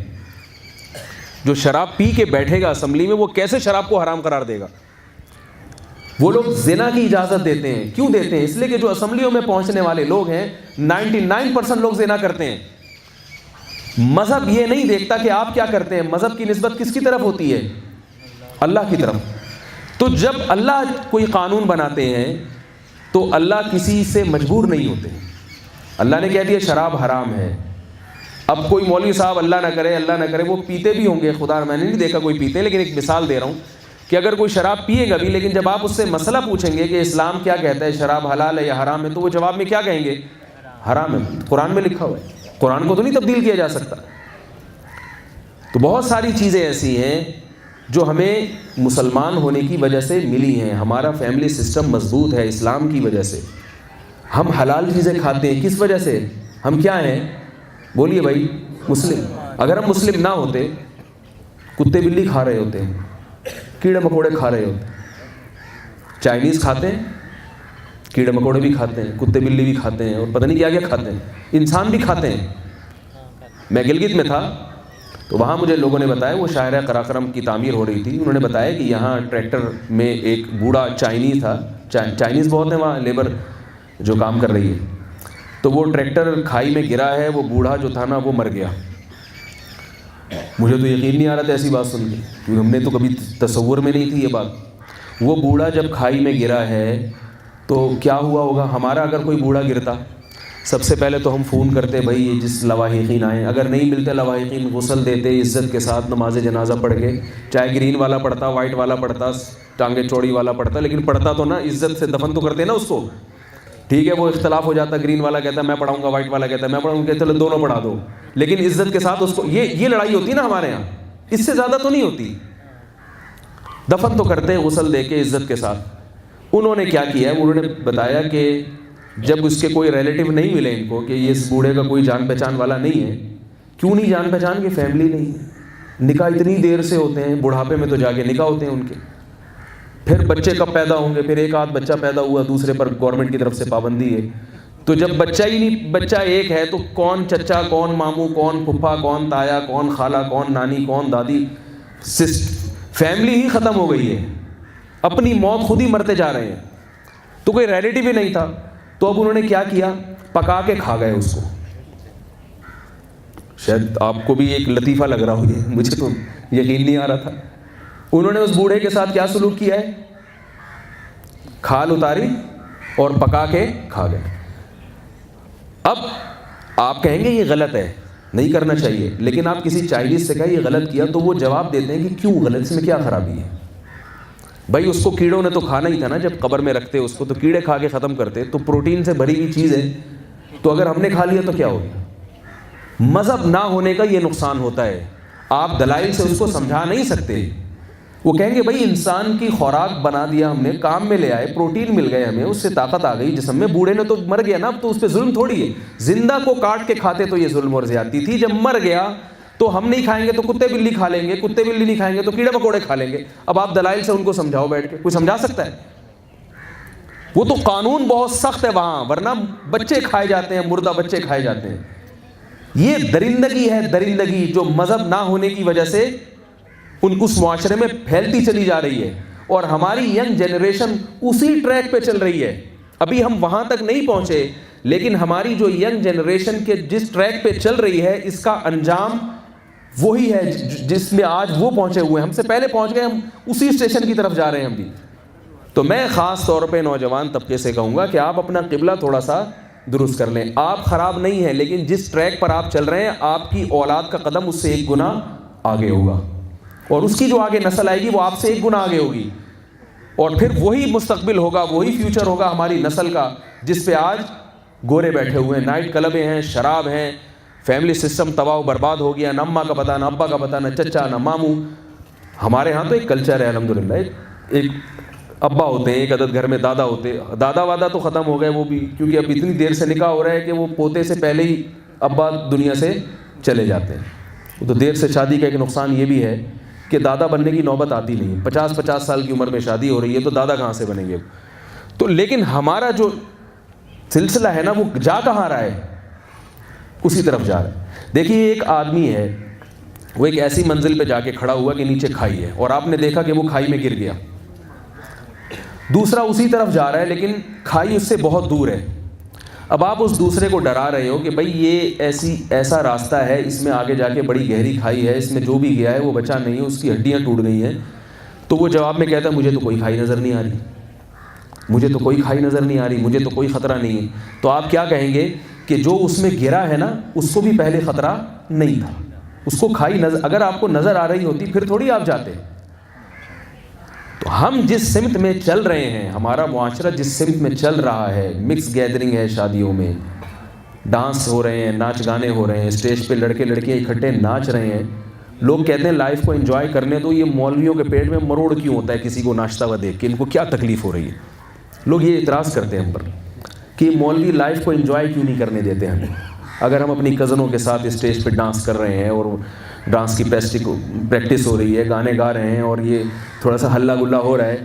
جو شراب پی کے بیٹھے گا اسمبلی میں وہ کیسے شراب کو حرام قرار دے گا؟ وہ لوگ زنا کی اجازت دیتے ہیں. کیوں دیتے ہیں؟ اس لیے کہ جو اسمبلیوں میں پہنچنے والے لوگ ہیں 99% لوگ زنا کرتے ہیں. مذہب یہ نہیں دیکھتا کہ آپ کیا کرتے ہیں, مذہب کی نسبت کس کی طرف ہوتی ہے؟ اللہ کی طرف. تو جب اللہ کوئی قانون بناتے ہیں تو اللہ کسی سے مجبور نہیں ہوتے. اللہ نے کہہ دیا شراب حرام ہے. اب کوئی مولوی صاحب اللہ نہ کرے وہ پیتے بھی ہوں گے, خدا میں نے نہیں دیکھا کوئی پیتے, لیکن ایک مثال دے رہا ہوں کہ اگر کوئی شراب پیے گا بھی, لیکن جب آپ اس سے مسئلہ پوچھیں گے کہ اسلام کیا کہتا ہے, شراب حلال ہے یا حرام ہے, تو وہ جواب میں کیا کہیں گے؟ حرام ہے. قرآن میں لکھا ہوا ہے, قرآن کو تو نہیں تبدیل کیا جا سکتا. تو بہت ساری چیزیں ایسی ہیں جو ہمیں مسلمان ہونے کی وجہ سے ملی ہیں. ہمارا فیملی سسٹم مضبوط ہے اسلام کی وجہ سے. ہم حلال چیزیں کھاتے ہیں کس وجہ سے؟ ہم کیا ہیں؟ بولیے بھائی, مسلم. اگر ہم مسلم نہ ہوتے, کتے بلی کھا رہے ہوتے ہیں, کیڑے مکوڑے کھا رہے ہوتے ہیں. چائنیز کھاتے ہیں, کیڑے مکوڑے بھی کھاتے ہیں, کتے بلی بھی کھاتے ہیں, اور پتہ نہیں کیا کیا کھاتے ہیں, انسان بھی کھاتے ہیں. میں گلگت میں تھا تو وہاں مجھے لوگوں نے بتایا, وہ شاہراہ قراقرم کی تعمیر ہو رہی تھی, انہوں نے بتایا کہ یہاں ٹریکٹر میں ایک بوڑھا چائنیز تھا. چائنیز بہت ہیں وہاں لیبر جو کام کر رہی ہے. تو وہ ٹریکٹر کھائی میں گرا ہے, وہ بوڑھا جو تھا نا وہ مر گیا. مجھے تو یقین نہیں آ رہا تھا ایسی بات سن کے, کیونکہ ہم نے تو کبھی تصور میں نہیں تھی یہ بات. وہ بوڑھا جب کھائی میں گرا ہے تو کیا ہوا ہوگا؟ ہمارا اگر کوئی بوڑھا گرتا, سب سے پہلے تو ہم فون کرتے بھائی یہ جس لواحقین آئیں, اگر نہیں ملتے لواحقین غسل دیتے عزت کے ساتھ, نماز جنازہ پڑھ کے, چاہے گرین والا پڑھتا, وائٹ والا پڑھتا, ٹانگیں چوڑی والا پڑھتا, لیکن پڑھتا تو نا, عزت سے دفن تو کرتے نا اس کو. ٹھیک ہے, وہ اختلاف ہو جاتا, گرین والا کہتا ہے میں پڑھاؤں گا, وائٹ والا کہتا ہے میں پڑھاؤں گا, چلو دونوں پڑھا دو, لیکن عزت کے ساتھ اس کو. یہ لڑائی ہوتی ہے نا ہمارے یہاں, اس سے زیادہ تو نہیں ہوتی. دفن تو کرتے ہیں غسل دے کے عزت کے ساتھ. انہوں نے کیا کیا ہے, انہوں نے بتایا کہ جب اس کے کوئی ریلیٹیو نہیں ملے ان کو کہ اس بوڑھے کا کوئی جان پہچان والا نہیں ہے. کیوں نہیں جان پہچان کی؟ فیملی نہیں ہے. نکاح اتنی دیر سے ہوتے ہیں, بڑھاپے میں تو جا کے نکاح ہوتے ہیں ان کے. پھر بچے کب پیدا ہوں گے؟ پھر ایک آدھ بچہ پیدا ہوا, دوسرے پر گورنمنٹ کی طرف سے پابندی ہے. تو جب بچہ ہی نہیں, بچہ ایک ہے تو کون چچا, کون ماموں, کون پھپھا, کون تایا, کون خالہ, کون نانی, کون دادی, فیملی ہی ختم ہو گئی ہے. اپنی موت خود ہی مرتے جا رہے ہیں. تو کوئی ریلیٹیو ہی نہیں تھا. تو اب انہوں نے کیا کیا, پکا کے کھا گئے اس کو. شاید آپ کو بھی ایک لطیفہ لگ رہا ہوگا, مجھے تو یقین نہیں آ رہا تھا. انہوں نے اس بوڑھے کے ساتھ کیا سلوک کیا ہے؟ کھال اتاری اور پکا کے کھا گئے. اب آپ کہیں گے یہ غلط ہے, نہیں کرنا چاہیے, لیکن آپ کسی چائنیز سے کہیں یہ غلط کیا تو وہ جواب دیتے ہیں کہ کیوں غلط, اس میں کیا خرابی ہے؟ بھائی اس کو کیڑوں نے تو کھانا ہی تھا نا, جب قبر میں رکھتے اس کو تو کیڑے کھا کے ختم کرتے. تو پروٹین سے بھری ہوئی چیز ہے, تو اگر ہم نے کھا لیا تو کیا ہو گیا؟ مذہب نہ ہونے کا یہ نقصان ہوتا ہے، آپ دلائل سے اس کو سمجھا نہیں سکتے۔ وہ کہیں گے بھائی انسان کی خوراک بنا دیا ہم نے، کام میں لے آئے، پروٹین مل گئے ہمیں، اس سے طاقت آ گئی جسم میں، بوڑھے نے تو مر گیا نا، اب تو اس پہ ظلم تھوڑی ہے، زندہ کو کاٹ کے کھاتے تو یہ ظلم اور زیادتی تھی، جب مر گیا تو ہم نہیں کھائیں گے تو کتے بلی کھا لیں گے، کتے بلی نہیں کھائیں گے تو کیڑے مکوڑے کھا لیں گے۔ اب آپ دلائل سے ان کو سمجھاؤ بیٹھ کے، کوئی سمجھا سکتا ہے؟ وہ تو قانون بہت سخت ہے وہاں، ورنہ بچے کھائے جاتے ہیں، مردہ بچے کھائے جاتے ہیں۔ یہ درندگی ہے، درندگی جو مذہب نہ ہونے کی وجہ سے اس معاشرے میں پھیلتی چلی جا رہی ہے، اور ہماری ینگ جنریشن اسی ٹریک پہ چل رہی ہے۔ ابھی ہم وہاں تک نہیں پہنچے، لیکن ہماری جو ینگ جنریشن کے جس ٹریک پہ چل رہی ہے، اس کا انجام وہی ہے جس میں آج وہ پہنچے ہوئے ہیں، ہم سے پہلے پہنچ گئے، ہم اسی اسٹیشن کی طرف جا رہے ہیں ہم بھی۔ تو میں خاص طور پہ نوجوان طبقے سے کہوں گا کہ آپ اپنا قبلہ تھوڑا سا درست کر لیں۔ آپ خراب نہیں ہیں، لیکن جس ٹریک پر آپ چل رہے ہیں، آپ کی اولاد کا قدم اس سے 1 گنا آگے ہوگا، اور اس کی جو آگے نسل آئے گی وہ آپ سے 1 گنا آگے ہوگی، اور پھر وہی مستقبل ہوگا، وہی فیوچر ہوگا ہماری نسل کا، جس پہ آج گورے بیٹھے ہوئے ہیں، نائٹ کلبیں ہیں، شراب ہیں، فیملی سسٹم تباہ و برباد ہو گیا، نہ اماں کا پتہ، نہ ابا کا پتہ، نہ چچا، نہ ماموں۔ ہمارے ہاں تو ایک کلچر ہے الحمدللہ، ایک ابا ہوتے ہیں، ایک عدد گھر میں دادا ہوتے ہیں، دادا وادا تو ختم ہو گئے وہ بھی، کیونکہ اب اتنی دیر سے نکاح ہو رہا ہے کہ وہ پوتے سے پہلے ہی ابا دنیا سے چلے جاتے ہیں۔ تو دیر سے شادی کا ایک نقصان یہ بھی ہے کہ دادا بننے کی نوبت آتی نہیں، 50 سال کی عمر میں شادی ہو رہی ہے تو دادا کہاں سے بنیں گے؟ تو لیکن ہمارا جو سلسلہ ہے نا، وہ جا کہاں رہا ہے؟ اسی طرف جا رہا ہے۔ دیکھیے ایک آدمی ہے، وہ ایک ایسی منزل پہ جا کے کھڑا ہوا کہ نیچے کھائی ہے، اور آپ نے دیکھا کہ وہ کھائی میں گر گیا۔ دوسرا اسی طرف جا رہا ہے، لیکن کھائی اس سے بہت دور ہے۔ اب آپ اس دوسرے کو ڈرا رہے ہو کہ بھائی یہ ایسا راستہ ہے، اس میں آگے جا کے بڑی گہری کھائی ہے، اس میں جو بھی گیا ہے وہ بچا نہیں ہے، اس کی ہڈیاں ٹوٹ گئی ہیں۔ تو وہ جواب میں کہتا ہے مجھے تو کوئی کھائی نظر نہیں آ رہی، مجھے تو کوئی کھائی نظر نہیں آ رہی، مجھے تو کوئی خطرہ نہیں ہے۔ تو آپ کیا کہیں گے کہ جو اس میں گرا ہے نا، اس کو بھی پہلے خطرہ نہیں تھا، اس کو کھائی اگر آپ کو نظر آ رہی ہوتی پھر تھوڑی آپ جاتے۔ تو ہم جس سمت میں چل رہے ہیں، ہمارا معاشرہ جس سمت میں چل رہا ہے، مکس گیدرنگ ہے، شادیوں میں ڈانس ہو رہے ہیں، ناچ گانے ہو رہے ہیں، اسٹیج پہ لڑکے لڑکیاں اکٹھے ناچ رہے ہیں، لوگ کہتے ہیں لائف کو انجوائے کرنے دو، یہ مولویوں کے پیٹ میں مروڑ کیوں ہوتا ہے کسی کو ناچتا ہوا دیکھ کے، ان کو کیا تکلیف ہو رہی ہے؟ لوگ یہ اعتراض کرتے ہیں ہم پر کہ مولوی لائف کو انجوائے کیوں نہیں کرنے دیتے ہمیں، اگر ہم اپنی کزنوں کے ساتھ اسٹیج پہ ڈانس کر رہے ہیں، اور ڈانس کی پریکٹس ہو رہی ہے، گانے گا رہے ہیں، اور یہ تھوڑا سا ہلا گلا ہو رہا ہے،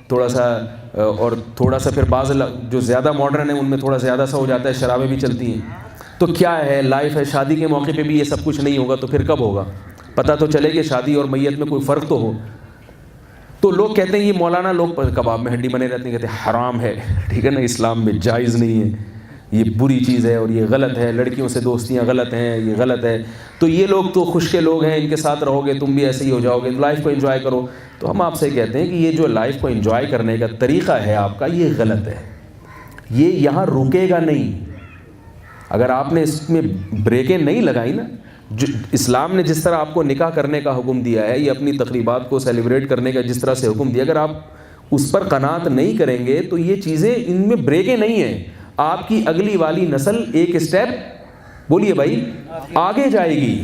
تھوڑا سا پھر بعض جو زیادہ ماڈرن ہیں ان میں تھوڑا زیادہ سا ہو جاتا ہے، شرابیں بھی چلتی ہیں، تو کیا ہے لائف ہے، شادی کے موقع پہ بھی یہ سب کچھ نہیں ہوگا تو پھر کب ہوگا؟ پتہ تو چلے کہ شادی اور میت میں کوئی فرق تو ہو۔ تو لوگ کہتے ہیں یہ مولانا لوگ کباب میں ہڈی بنے رہتے ہیں، کہتے ہیں حرام ہے، ٹھیک ہے نا، اسلام میں جائز نہیں ہے، یہ بری چیز ہے اور یہ غلط ہے، لڑکیوں سے دوستیاں غلط ہیں، یہ غلط ہے، تو یہ لوگ تو خوش کے لوگ ہیں، ان کے ساتھ رہو گے تم بھی ایسے ہی ہو جاؤ گے، لائف کو انجوائے کرو۔ تو ہم آپ سے کہتے ہیں کہ یہ جو لائف کو انجوائے کرنے کا طریقہ ہے آپ کا، یہ غلط ہے، یہ یہاں رکے گا نہیں۔ اگر آپ نے اس میں بریکیں نہیں لگائی نا، اسلام نے جس طرح آپ کو نکاح کرنے کا حکم دیا ہے، یہ اپنی تقریبات کو سیلیبریٹ کرنے کا جس طرح سے حکم دیا، اگر آپ اس پر قناعت نہیں کریں گے تو یہ چیزیں، ان میں بریکیں نہیں ہیں، آپ کی اگلی والی نسل ایک اسٹیپ بولیے بھائی آگے جائے گی،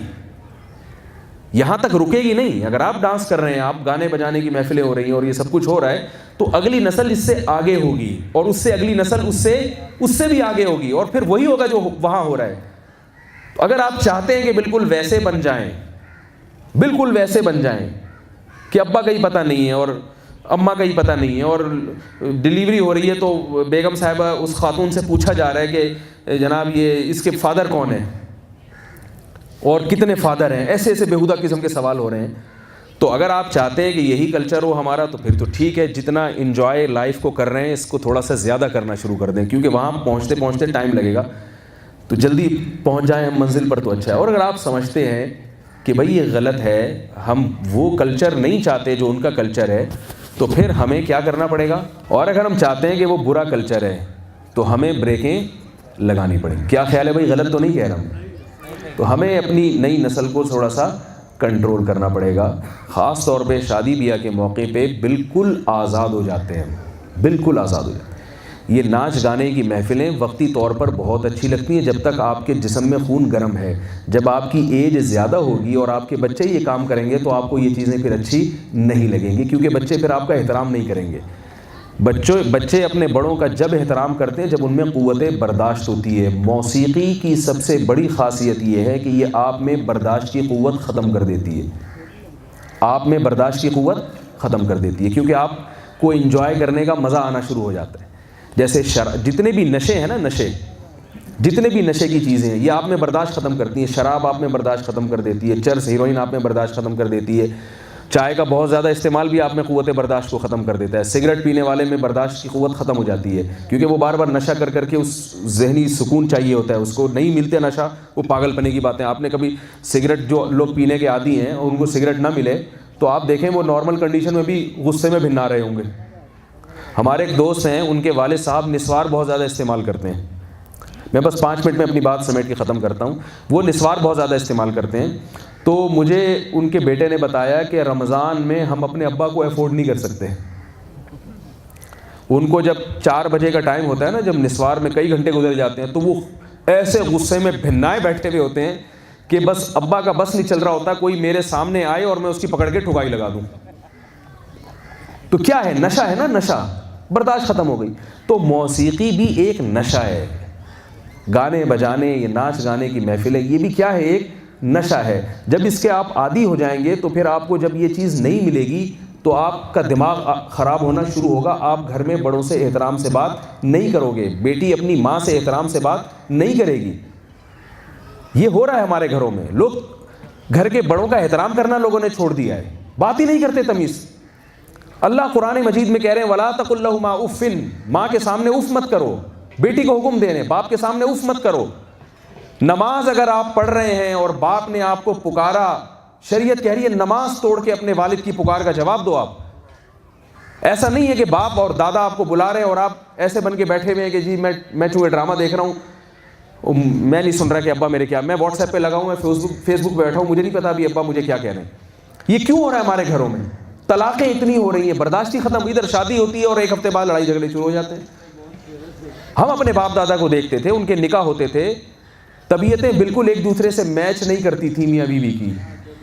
یہاں تک رکے گی نہیں۔ اگر آپ ڈانس کر رہے ہیں، آپ گانے بجانے کی محفلیں ہو رہی ہیں اور یہ سب کچھ ہو رہا ہے، تو اگلی نسل اس سے آگے ہوگی، اور اس سے اگلی نسل اس سے بھی آگے ہوگی، اور پھر وہی ہوگا جو وہاں ہو رہا ہے۔ تو اگر آپ چاہتے ہیں کہ بالکل ویسے بن جائیں، بالکل ویسے بن جائیں کہ ابا کا ہی پتہ نہیں ہے اور اماں کا ہی پتہ نہیں ہے، اور ڈیلیوری ہو رہی ہے تو بیگم صاحبہ اس خاتون سے پوچھا جا رہا ہے کہ جناب یہ اس کے فادر کون ہیں اور کتنے فادر ہیں، ایسے ایسے بیہودہ قسم کے سوال ہو رہے ہیں۔ تو اگر آپ چاہتے ہیں کہ یہی کلچر ہو ہمارا تو پھر تو ٹھیک ہے، جتنا انجوائے لائف کو کر رہے ہیں اس کو تھوڑا سا زیادہ کرنا شروع کر دیں، کیونکہ وہاں پہنچتے پہنچتے ٹائم لگے گا، تو جلدی پہنچ جائیں ہم منزل پر تو اچھا ہے۔ اور اگر آپ سمجھتے ہیں کہ بھائی یہ غلط ہے، ہم وہ کلچر نہیں چاہتے جو ان کا کلچر ہے، تو پھر ہمیں کیا کرنا پڑے گا؟ اور اگر ہم چاہتے ہیں کہ وہ برا کلچر ہے تو ہمیں بریکیں لگانی پڑیں۔ کیا خیال ہے بھائی، غلط تو نہیں کہہ رہا ہوں؟ تو ہمیں اپنی نئی نسل کو تھوڑا سا کنٹرول کرنا پڑے گا، خاص طور پہ شادی بیاہ کے موقع پہ بالکل آزاد ہو جاتے ہیں، بالکل آزاد ہو جاتے ہیں۔ یہ ناچ گانے کی محفلیں وقتی طور پر بہت اچھی لگتی ہیں جب تک آپ کے جسم میں خون گرم ہے. جب آپ کی ایج زیادہ ہوگی اور آپ کے بچے یہ کام کریں گے تو آپ کو یہ چیزیں پھر اچھی نہیں لگیں گی, کیونکہ بچے پھر آپ کا احترام نہیں کریں گے. بچے اپنے بڑوں کا جب احترام کرتے ہیں جب ان میں قوت برداشت ہوتی ہے. موسیقی کی سب سے بڑی خاصیت یہ ہے کہ یہ آپ میں برداشت کی قوت ختم کر دیتی ہے. آپ میں برداشت کی قوت ختم کر دیتی ہے, کیونکہ آپ کو انجوائے کرنے کا مزہ آنا شروع ہو جاتا ہے. جیسے جتنے بھی نشے ہیں نا, جتنے بھی نشے کی چیزیں ہیں یہ آپ میں برداشت ختم کرتی ہیں. شراب آپ میں برداشت ختم کر دیتی ہے, چرس ہیروئن آپ میں برداشت ختم کر دیتی ہے, چائے کا بہت زیادہ استعمال بھی آپ میں قوت برداشت کو ختم کر دیتا ہے. سگریٹ پینے والے میں برداشت کی قوت ختم ہو جاتی ہے, کیونکہ وہ بار بار نشہ کر کے اس ذہنی سکون چاہیے ہوتا ہے, اس کو نہیں ملتے نشہ, وہ پاگل پنے کی باتیں. آپ نے کبھی سگریٹ, جو لوگ پینے کے عادی ہیں اور ان کو سگریٹ نہ ملے تو آپ دیکھیں وہ نارمل کنڈیشن میں بھی غصے میں بھنا رہے ہوں گے. ہمارے ایک دوست ہیں, ان کے والد صاحب نسوار بہت زیادہ استعمال کرتے ہیں. میں بس 5 منٹ میں اپنی بات سمیٹ کے ختم کرتا ہوں. وہ نسوار بہت زیادہ استعمال کرتے ہیں. تو مجھے ان کے بیٹے نے بتایا کہ رمضان میں ہم اپنے ابا کو افورڈ نہیں کر سکتے. ان کو جب 4 بجے کا ٹائم ہوتا ہے نا, جب نسوار میں کئی گھنٹے گزر جاتے ہیں, تو وہ ایسے غصے میں بھنائے بیٹھے ہوئے ہوتے ہیں کہ بس ابا کا بس نہیں چل رہا ہوتا, کوئی میرے سامنے آئے اور میں اس کی پکڑ کے ٹھکائی لگا دوں. تو کیا ہے, نشہ ہے نا, نشہ, برداشت ختم ہو گئی. تو موسیقی بھی ایک نشہ ہے. گانے بجانے, یہ ناچ گانے کی محفلیں, یہ بھی کیا ہے, ایک نشہ ہے. جب اس کے آپ عادی ہو جائیں گے تو پھر آپ کو جب یہ چیز نہیں ملے گی تو آپ کا دماغ خراب ہونا شروع ہوگا. آپ گھر میں بڑوں سے احترام سے بات نہیں کرو گے, بیٹی اپنی ماں سے احترام سے بات نہیں کرے گی. یہ ہو رہا ہے ہمارے گھروں میں. لوگ گھر کے بڑوں کا احترام کرنا لوگوں نے چھوڑ دیا ہے, بات ہی نہیں کرتے تمیز. اللہ قرآن مجید میں کہہ رہے ہیں وَلَا تَقُلْ لَهُمَا اُفٍّ, ماں کے سامنے اف مت کرو. بیٹی کو حکم دے رہے ہیں باپ کے سامنے اف مت کرو. نماز اگر آپ پڑھ رہے ہیں اور باپ نے آپ کو پکارا, شریعت کہہ رہی ہے نماز توڑ کے اپنے والد کی پکار کا جواب دو. آپ ایسا نہیں ہے کہ باپ اور دادا آپ کو بلا رہے ہیں اور آپ ایسے بن کے بیٹھے ہوئے ہیں کہ جی میں چونکہ ڈرامہ دیکھ رہا ہوں, میں نہیں سن رہا کہ ابا میرے کیا, میں واٹس ایپ پہ لگا ہوں, میں فیس بک پہ بیٹھا ہوں, مجھے نہیں پتا ابھی ابا مجھے کیا کہہ رہے ہیں. یہ کیوں ہو رہا ہے ہمارے گھروں میں؟ طلاقیں اتنی ہو رہی ہیں, برداشت ہی ختم. ادھر شادی ہوتی ہے اور 1 ہفتے بعد لڑائی جھگڑے شروع ہو جاتے ہیں. ہم اپنے باپ دادا کو دیکھتے تھے, ان کے نکاح ہوتے تھے, طبیعتیں بالکل ایک دوسرے سے میچ نہیں کرتی تھی میاں بیوی کی,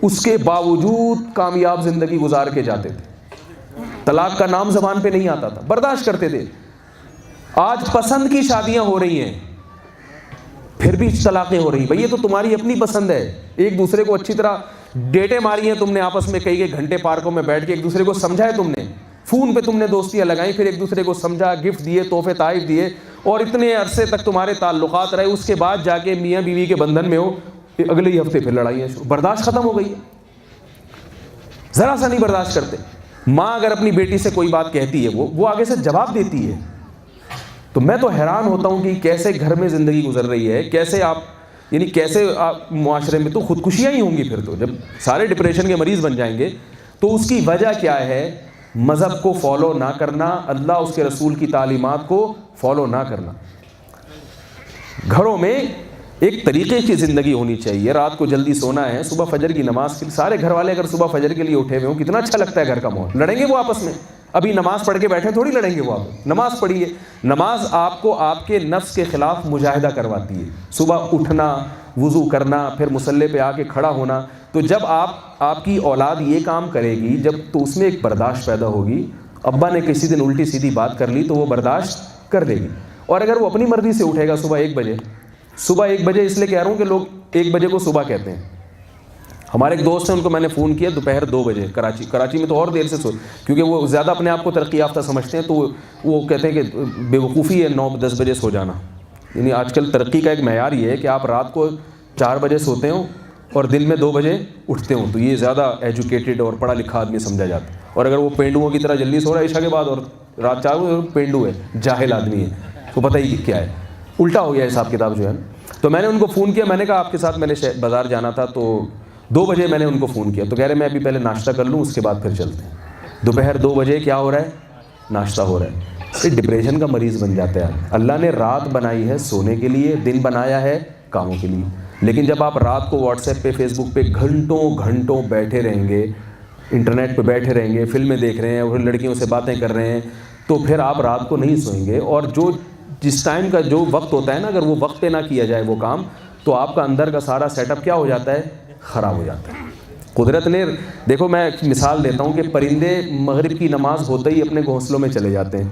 اس کے باوجود کامیاب زندگی گزار کے جاتے تھے. طلاق کا نام زبان پہ نہیں آتا تھا, برداشت کرتے تھے. آج پسند کی شادیاں ہو رہی ہیں پھر بھی طلاقیں ہو رہی ہیں. بھئی یہ تو تمہاری اپنی پسند ہے, ایک دوسرے کو اچھی طرح ڈیٹیں ماری ہیں تم نے, آپس میں کئی گھنٹے پارکوں میں بیٹھ کے ایک دوسرے کو سمجھا ہے تم نے, فون پہ تم نے دوستیاں لگائیں, پھر ایک دوسرے کو سمجھا, گفٹ دیے, تحفے تحائف دیے, اور اتنے عرصے تک تمہارے تعلقات رہے. اس کے بعد جا کے میاں بیوی کے بندھن میں ہو, اگلے ہی ہفتے پھر لڑائیاں شروع. برداشت ختم ہو گئی ہے, ذرا سا نہیں برداشت کرتے. ماں اگر اپنی بیٹی سے کوئی بات کہتی ہے وہ آگے سے جواب دیتی ہے. تو میں تو حیران ہوتا ہوں کہ کیسے گھر میں زندگی گزر رہی ہے, کیسے آپ یعنی کیسے آپ معاشرے میں. تو خودکشیاں ہی ہوں گی پھر تو, جب سارے ڈپریشن کے مریض بن جائیں گے. تو اس کی وجہ کیا ہے؟ مذہب کو فالو نہ کرنا, اللہ اس کے رسول کی تعلیمات کو فالو نہ کرنا. گھروں میں ایک طریقے کی زندگی ہونی چاہیے. رات کو جلدی سونا ہے, صبح فجر کی نماز کے سارے گھر والے اگر صبح فجر کے لیے اٹھے ہوئے ہوں, کتنا اچھا لگتا ہے گھر کا ماحول. لڑیں گے وہ آپس میں؟ ابھی نماز پڑھ کے بیٹھے تھوڑی لڑیں گے وہ. آپ نماز پڑھیے. نماز آپ کو آپ کے نفس کے خلاف مجاہدہ کرواتی ہے. صبح اٹھنا, وضو کرنا, پھر مصلی پہ آ کے کھڑا ہونا. تو جب آپ کی اولاد یہ کام کرے گی, جب تو اس میں ایک برداشت پیدا ہوگی. ابا نے کسی دن الٹی سیدھی بات کر لی تو وہ برداشت کر لے گی. اور اگر وہ اپنی مرضی سے اٹھے گا صبح 1 بجے, صبح 1 بجے اس لیے کہہ رہا ہوں کہ لوگ 1 بجے کو صبح کہتے ہیں. ہمارے ایک دوست ہیں, ان کو میں نے فون کیا دوپہر 2 بجے. کراچی میں تو اور دیر سے کیونکہ وہ زیادہ اپنے آپ کو ترقی یافتہ سمجھتے ہیں, تو وہ کہتے ہیں کہ بے وقوفی ہے 9-10 بجے سو جانا. یعنی آج کل ترقی کا ایک معیار یہ ہے کہ آپ رات کو 4 بجے سوتے ہوں اور دن میں 2 بجے اٹھتے ہوں, تو یہ زیادہ ایجوکیٹڈ اور پڑھا لکھا آدمی سمجھا جاتا ہے. اور اگر وہ پینڈوؤں کی طرح جلدی سو رہا ہے عشاء کے بعد اور رات 4 بجے, پینڈو ہے, جاہل آدمی ہے, تو پتہ ہی کیا ہے, الٹا ہو گیا حساب کتاب جو ہے. تو میں نے ان کو فون کیا, میں نے کہا آپ کے ساتھ میں نے بازار جانا تھا, تو 2 بجے میں نے ان کو فون کیا. تو کہہ رہے میں ابھی پہلے ناشتہ کر لوں, اس کے بعد پھر چلتے ہیں. دوپہر 2 بجے کیا ہو رہا ہے؟ ناشتہ ہو رہا ہے. ڈپریشن کا مریض بن جاتا ہے. اللہ نے رات بنائی ہے سونے کے لیے, دن بنایا ہے کاموں کے لیے. لیکن جب آپ رات کو واٹس ایپ پہ, فیس بک پہ گھنٹوں بیٹھے رہیں گے, انٹرنیٹ پہ بیٹھے رہیں گے, فلمیں دیکھ رہے ہیں اور لڑکیوں سے باتیں کر رہے ہیں, تو پھر آپ رات کو نہیں سوئیں گے. اور جس ٹائم کا جو وقت ہوتا ہے نا, اگر وہ وقت پہ نہ کیا جائے وہ کام, تو آپ کا اندر کا سارا سیٹ اپ کیا ہو جاتا ہے, خراب ہو جاتا ہے. قدرت نے, دیکھو میں ایک مثال دیتا ہوں کہ پرندے مغرب کی نماز ہوتے ہی اپنے گھونسلوں میں چلے جاتے ہیں,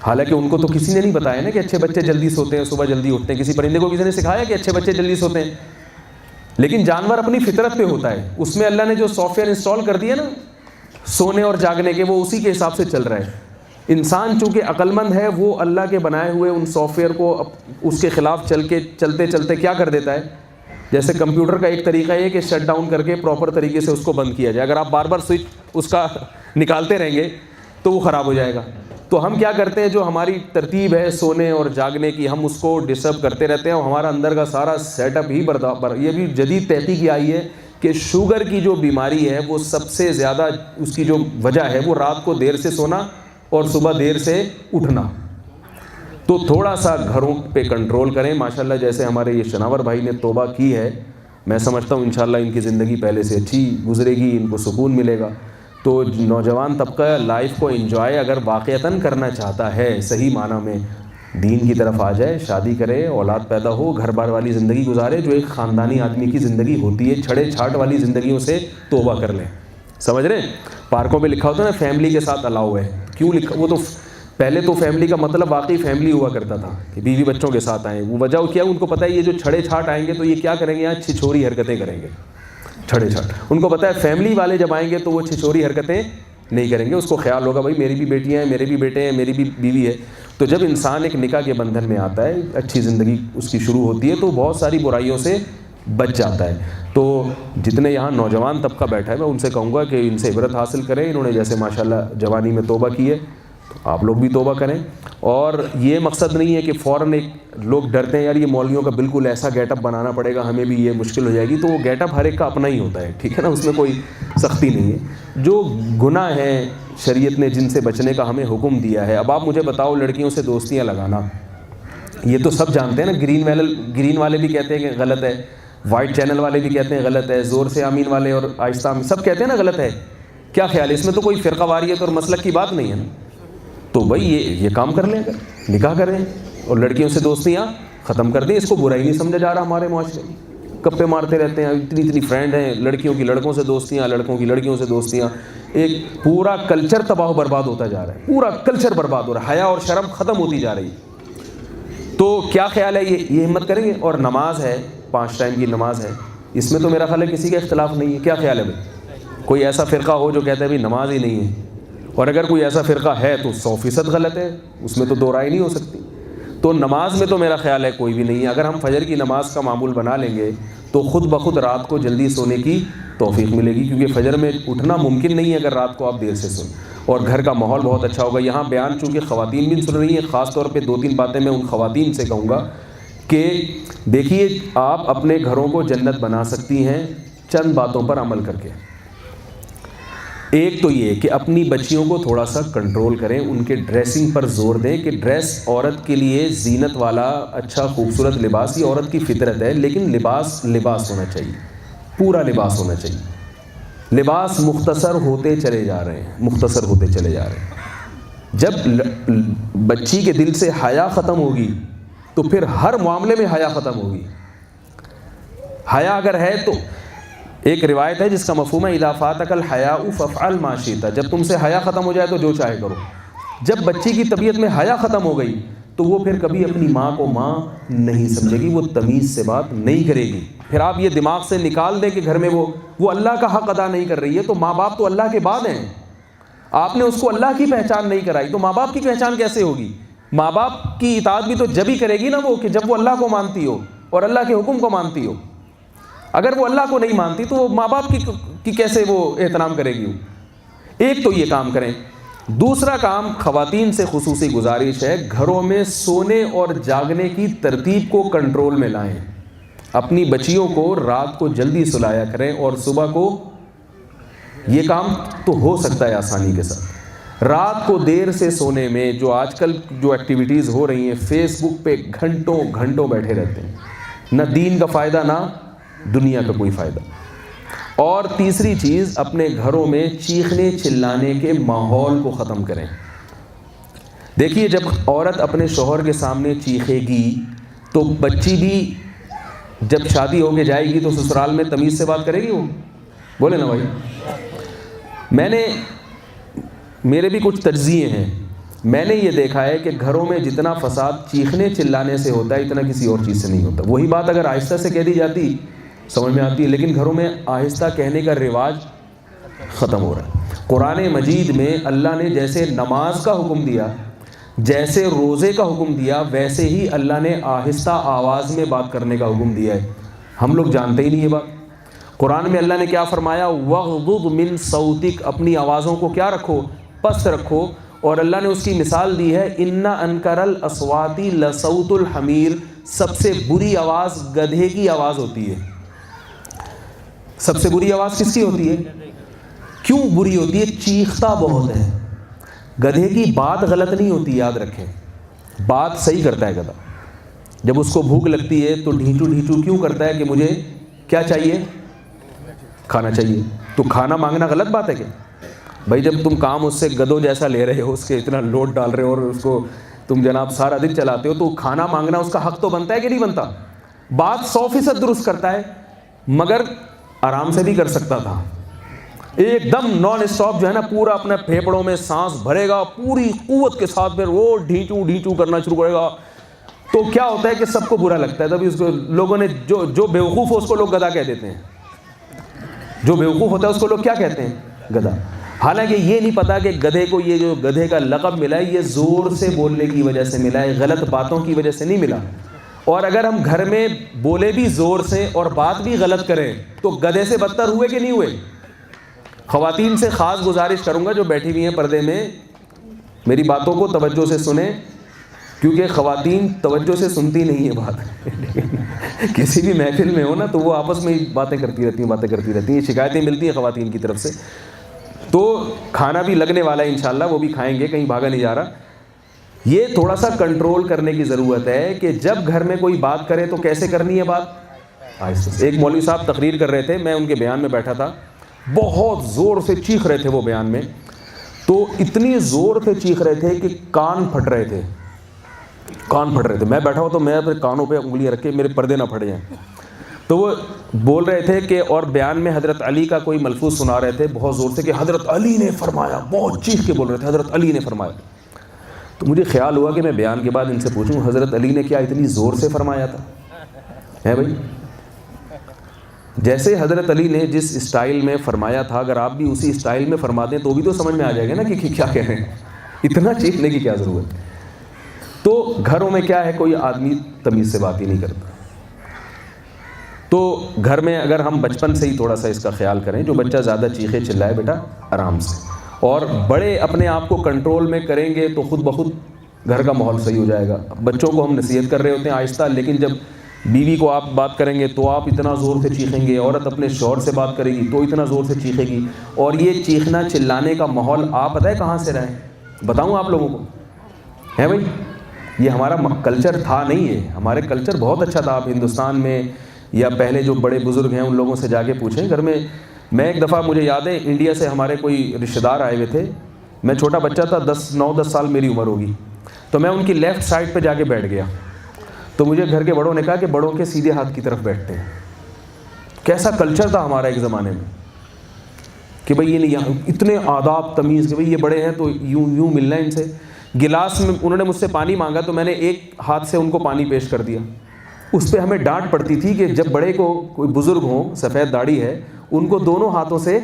حالانکہ ان کو تو کسی نے نہیں بتایا نا کہ اچھے بچے جلدی سوتے ہیں, صبح جلدی اٹھتے ہیں. کسی پرندے کو کسی نے سکھایا کہ اچھے بچے جلدی سوتے ہیں؟ لیکن جانور اپنی فطرت پہ ہوتا ہے, اس میں اللہ نے جو سافٹ ویئر انسٹال کر دیا نا سونے اور جاگنے کے, وہ اسی کے حساب سے چل رہا ہے. انسان چونکہ عقل مند ہے, وہ اللہ کے بنائے ہوئے ان سافٹ ویئر کو اس کے خلاف چلتے چلتے کیا کر دیتا ہے. جیسے کمپیوٹر کا ایک طریقہ یہ کہ شٹ ڈاؤن کر کے پراپر طریقے سے اس کو بند کیا جائے. اگر آپ بار بار سوئچ اس کا نکالتے رہیں گے تو وہ خراب ہو جائے گا. تو ہم کیا کرتے ہیں, جو ہماری ترتیب ہے سونے اور جاگنے کی, ہم اس کو ڈسٹرب کرتے رہتے ہیں, اور ہمارا اندر کا سارا سیٹ اپ ہی یہ بھی جدید تحقیق کی آئی ہے کہ شوگر کی جو بیماری ہے وہ سب سے زیادہ اس کی جو وجہ ہے وہ رات کو دیر سے سونا اور صبح دیر سے اٹھنا. تو تھوڑا سا گھروں پہ کنٹرول کریں. ماشاءاللہ جیسے ہمارے یہ شناور بھائی نے توبہ کی ہے, میں سمجھتا ہوں انشاءاللہ ان کی زندگی پہلے سے اچھی گزرے گی, ان کو سکون ملے گا. تو نوجوان طبقہ لائف کو انجوائے اگر واقعتاً کرنا چاہتا ہے, صحیح معنی میں دین کی طرف آ جائے, شادی کرے, اولاد پیدا ہو, گھر بار والی زندگی گزارے, جو ایک خاندانی آدمی کی زندگی ہوتی ہے. چھڑے چھاٹ والی زندگیوں سے توبہ کر لیں. سمجھ رہے ہیں, پارکوں پہ لکھا ہوتا ہے نا فیملی کے ساتھ الاؤ ہے. کیوں لکھا, وہ تو پہلے تو فیملی کا مطلب واقعی فیملی ہوا کرتا تھا کہ بیوی بچوں کے ساتھ آئیں. وہ وجہ کیا, ان کو پتہ ہے یہ جو چھڑے چھاٹ آئیں گے تو یہ کیا کریں گے, یہاں چھچوری حرکتیں کریں گے. چھڑے چھاٹ ان کو پتہ ہے فیملی والے جب آئیں گے تو وہ چھچوری حرکتیں نہیں کریں گے. اس کو خیال ہوگا بھائی میری بھی بیٹیاں ہیں, میرے بھی بیٹے ہیں, میری بھی بیوی ہے. تو جب انسان ایک نکاح کے بندھن میں آتا ہے, اچھی زندگی اس کی شروع ہوتی ہے, تو بہت ساری برائیوں سے بچ جاتا ہے. تو جتنے یہاں نوجوان طبقہ بیٹھا ہے میں ان سے کہوں گا کہ ان سے عبرت حاصل کریں. انہوں نے جیسے ماشاءاللہ جوانی میں توبہ کی ہے, تو آپ لوگ بھی توبہ کریں. اور یہ مقصد نہیں ہے کہ فوراً ایک لوگ ڈرتے ہیں یار یہ مولویوں کا بالکل ایسا گیٹ اپ بنانا پڑے گا, ہمیں بھی یہ مشکل ہو جائے گی. تو وہ گیٹ اپ ہر ایک کا اپنا ہی ہوتا ہے, ٹھیک ہے نا, اس میں کوئی سختی نہیں ہے. جو گناہ ہیں شریعت نے جن سے بچنے کا ہمیں حکم دیا ہے. اب آپ مجھے بتاؤ, لڑکیوں سے دوستیاں لگانا یہ تو سب جانتے ہیں نا, گرین والے بھی کہتے ہیں کہ غلط ہے, وائٹ چینل والے بھی کہتے ہیں غلط ہے, زور سے آمین والے اور آہستہ آمین سب کہتے ہیں نا غلط ہے. کیا خیال ہے, اس میں تو کوئی فرقہ واریت اور مسلک کی بات نہیں ہے نا. تو بھائی یہ کام کر لیں, اگر نکاح کریں اور لڑکیوں سے دوستیاں ختم کر دیں. اس کو برا ہی نہیں سمجھا جا رہا ہمارے معاشرے میں. گپے مارتے رہتے ہیں, اتنی فرینڈ ہیں, لڑکیوں کی لڑکوں سے دوستیاں, لڑکوں کی لڑکیوں سے دوستیاں. ایک پورا کلچر تباہ و برباد ہوتا جا رہا ہے, پورا کلچر برباد ہو رہا ہے, حیا اور شرم ختم ہوتی جا رہی. تو کیا خیال ہے, یہ ہمت کریں گے. اور نماز ہے, 5 ٹائم کی نماز ہے, اس میں تو میرا خیال ہے کسی کا اختلاف نہیں ہے. کیا خیال ہے بھائی, کوئی ایسا فرقہ ہو جو کہتا ہے بھائی نماز ہی نہیں ہے, اور اگر کوئی ایسا فرقہ ہے تو 100% غلط ہے, اس میں تو دو رائے نہیں ہو سکتی. تو نماز میں تو میرا خیال ہے کوئی بھی نہیں ہے. اگر ہم فجر کی نماز کا معمول بنا لیں گے تو خود بخود رات کو جلدی سونے کی توفیق ملے گی, کیونکہ فجر میں اٹھنا ممکن نہیں ہے اگر رات کو آپ دیر سے سوئیں. اور گھر کا ماحول بہت اچھا ہوگا. یہاں بیان چونکہ خواتین بھی سن رہی ہیں, خاص طور پہ 2-3 باتیں میں ان خواتین سے کہوں گا کہ دیکھیے آپ اپنے گھروں کو جنت بنا سکتی ہیں چند باتوں پر عمل کر کے. ایک تو یہ کہ اپنی بچیوں کو تھوڑا سا کنٹرول کریں, ان کے ڈریسنگ پر زور دیں کہ ڈریس عورت کے لیے زینت والا اچھا خوبصورت لباس, یہ عورت کی فطرت ہے, لیکن لباس ہونا چاہیے, پورا لباس ہونا چاہیے. لباس مختصر ہوتے چلے جا رہے ہیں. جب بچی کے دل سے حیا ختم ہوگی تو پھر ہر معاملے میں حیا ختم ہوگی. حیا اگر ہے تو ایک روایت ہے جس کا مفہوم ہے اذا فاتک الحیاء فافعل ما شئت, جب تم سے حیا ختم ہو جائے تو جو چاہے کرو. جب بچی کی طبیعت میں حیا ختم ہو گئی تو وہ پھر کبھی اپنی ماں کو ماں نہیں سمجھے گی, وہ تمیز سے بات نہیں کرے گی. پھر آپ یہ دماغ سے نکال دیں کہ گھر میں وہ اللہ کا حق ادا نہیں کر رہی ہے, تو ماں باپ تو اللہ کے بعد ہیں. آپ نے اس کو اللہ کی پہچان نہیں کرائی تو ماں باپ کی پہچان کیسے ہوگی. ماں باپ کی اطاعت بھی تو جب ہی کرے گی نا وہ, کہ جب وہ اللہ کو مانتی ہو اور اللہ کے حکم کو مانتی ہو. اگر وہ اللہ کو نہیں مانتی تو وہ ماں باپ کی کیسے وہ احترام کرے گی. ایک تو یہ کام کریں. دوسرا کام, خواتین سے خصوصی گزارش ہے, گھروں میں سونے اور جاگنے کی ترتیب کو کنٹرول میں لائیں. اپنی بچیوں کو رات کو جلدی سلایا کریں اور صبح کو, یہ کام تو ہو سکتا ہے آسانی کے ساتھ. رات کو دیر سے سونے میں جو آج کل جو ایکٹیویٹیز ہو رہی ہیں, فیس بک پہ گھنٹوں بیٹھے رہتے ہیں, نہ دین کا فائدہ نہ دنیا کا کوئی فائدہ. اور تیسری چیز, اپنے گھروں میں چیخنے چلانے کے ماحول کو ختم کریں. دیکھیے جب عورت اپنے شوہر کے سامنے چیخے گی تو بچی بھی جب شادی ہو کے جائے گی تو سسرال میں تمیز سے بات کرے گی وہ؟ بولے نا بھائی. میرے بھی کچھ تجزیے ہیں. میں نے یہ دیکھا ہے کہ گھروں میں جتنا فساد چیخنے چلانے سے ہوتا ہے اتنا کسی اور چیز سے نہیں ہوتا. وہی بات اگر آہستہ سے کہہ دی جاتی سمجھ میں آتی ہے، لیکن گھروں میں آہستہ کہنے کا رواج ختم ہو رہا ہے. قرآن مجید میں اللہ نے جیسے نماز کا حکم دیا، جیسے روزے کا حکم دیا، ویسے ہی اللہ نے آہستہ آواز میں بات کرنے کا حکم دیا ہے. ہم لوگ جانتے ہی نہیں یہ بات. قرآن میں اللہ نے کیا فرمایا؟ وَغْضُضْ مِن صَوْتِكَ، اپنی آوازوں کو کیا رکھو؟ پست رکھو. اور اللہ نے اس کی مثال دی ہے اِنَّ أَنْكَرَ الْأَصْوَاتِ لَصَوْتُ الْحَمِيرِ، سب سے بری آواز گدھے کی آواز ہوتی ہے. سب سے بری آواز کس کی ہوتی ہے؟ کیوں بری ہوتی ہے؟ چیختا بہت ہے. گدھے کی بات غلط نہیں ہوتی، یاد رکھیں، بات صحیح کرتا ہے گدھا. جب اس کو بھوک لگتی ہے تو ڈھینچو ڈھینچو کیوں کرتا ہے کہ مجھے کیا چاہیے؟ کھانا چاہیے. تو کھانا مانگنا غلط بات ہے کیا؟ بھائی جب تم کام اس سے گدھوں جیسا لے رہے ہو، اس کے اتنا لوڈ ڈال رہے ہو اور اس کو تم جناب سارا دن چلاتے ہو، تو کھانا مانگنا اس کا حق تو بنتا ہے کہ نہیں بنتا؟ بات 100% درست کرتا ہے، مگر آرام سے بھی کر سکتا تھا. ایک دم نان اسٹاپ جو ہے نا، پورا اپنے پھیپڑوں میں سانس بھرے گا پوری قوت کے ساتھ، پھر وہ ڈھینچو ڈھینچو کرنا شروع کرے گا. تو کیا ہوتا ہے کہ سب کو برا لگتا ہے. تبھی اس کو لوگوں نے جو بیوقوف ہو اس کو لوگ گدھا کہہ دیتے ہیں. جو بیوقوف ہوتا ہے اس کو لوگ کیا کہتے ہیں؟ گدھا. حالانکہ یہ نہیں پتا کہ گدھے کو یہ جو گدھے کا لقب ملا ہے یہ زور سے بولنے کی وجہ سے ملا ہے، غلط باتوں کی وجہ سے نہیں ملا. اور اگر ہم گھر میں بولے بھی زور سے اور بات بھی غلط کریں تو گدھے سے بدتر ہوئے کہ نہیں ہوئے؟ خواتین سے خاص گزارش کروں گا جو بیٹھی ہوئی ہیں پردے میں، میری باتوں کو توجہ سے سنیں، کیونکہ خواتین توجہ سے سنتی نہیں ہے بات. کسی بھی محفل میں ہو نا تو وہ آپس میں باتیں کرتی رہتی ہیں. شکایتیں ملتی ہیں خواتین کی طرف سے. تو کھانا بھی لگنے والا ہے انشاءاللہ، وہ بھی کھائیں گے، کہیں بھاگا نہیں جا رہا. یہ تھوڑا سا کنٹرول کرنے کی ضرورت ہے کہ جب گھر میں کوئی بات کرے تو کیسے کرنی ہے بات؟ آہستہ. ایک مولوی صاحب تقریر کر رہے تھے، میں ان کے بیان میں بیٹھا تھا، بہت زور سے چیخ رہے تھے وہ بیان میں. تو اتنی زور سے چیخ رہے تھے کہ کان پھٹ رہے تھے. میں بیٹھا ہوں تو میں اپنے کانوں پہ انگلیاں رکھ کے میرے پردے نہ پھٹ جائیں. تو وہ بول رہے تھے کہ، اور بیان میں حضرت علی کا کوئی ملفوظ سنا رہے تھے بہت زور سے کہ حضرت علی نے فرمایا، بہت چیخ کے بول رہے تھے حضرت علی نے فرمایا. تو مجھے خیال ہوا کہ میں بیان کے بعد ان سے پوچھوں حضرت علی نے کیا اتنی زور سے فرمایا تھا؟ ہے بھائی، جیسے حضرت علی نے جس اسٹائل میں فرمایا تھا اگر آپ بھی اسی اسٹائل میں فرما دیں تو بھی تو سمجھ میں آ جائے گا نا کہ کیا کہہ رہے ہیں. اتنا چیخنے کی کیا ضرورت؟ تو گھروں میں کیا ہے، کوئی آدمی تمیز سے بات ہی نہیں کرتا. تو گھر میں اگر ہم بچپن سے ہی تھوڑا سا اس کا خیال کریں، جو بچہ زیادہ چیخے چلائے بیٹا آرام سے، اور بڑے اپنے آپ کو کنٹرول میں کریں گے تو خود بخود گھر کا ماحول صحیح ہو جائے گا. بچوں کو ہم نصیحت کر رہے ہوتے ہیں آہستہ، لیکن جب بیوی کو آپ بات کریں گے تو آپ اتنا زور سے چیخیں گے، عورت اپنے شوہر سے بات کرے گی تو اتنا زور سے چیخے گی. اور یہ چیخنا چلانے کا ماحول آپ پتہ ہے کہاں سے رہے؟ بتاؤں آپ لوگوں کو ہے بھائی، یہ ہمارا کلچر تھا نہیں ہے. ہمارے کلچر بہت اچھا تھا. آپ ہندوستان میں یا پہلے جو بڑے بزرگ ہیں ان لوگوں سے جا کے پوچھیں. گھر میں ایک دفعہ مجھے یاد ہے انڈیا سے ہمارے کوئی رشتہ دار آئے ہوئے تھے، میں چھوٹا بچہ تھا، 9-10 سال میری عمر ہوگی. تو میں ان کی لیفٹ سائڈ پہ جا کے بیٹھ گیا. تو مجھے گھر کے بڑوں نے کہا کہ بڑوں کے سیدھے ہاتھ کی طرف بیٹھتے ہیں. کیسا کلچر تھا ہمارا ایک زمانے میں کہ بھئی یہ نہیں، اتنے آداب تمیز کہ بھئی یہ بڑے ہیں تو یوں ملنا ہے ان سے. گلاس میں انہوں نے مجھ سے پانی مانگا تو میں نے ایک ہاتھ سے ان کو پانی پیش کر دیا. اس پہ ہمیں ڈانٹ پڑتی تھی کہ جب بڑے کو کوئی بزرگ ہوں، سفید داڑھی ہے، ان کو دونوں ہاتھوں سے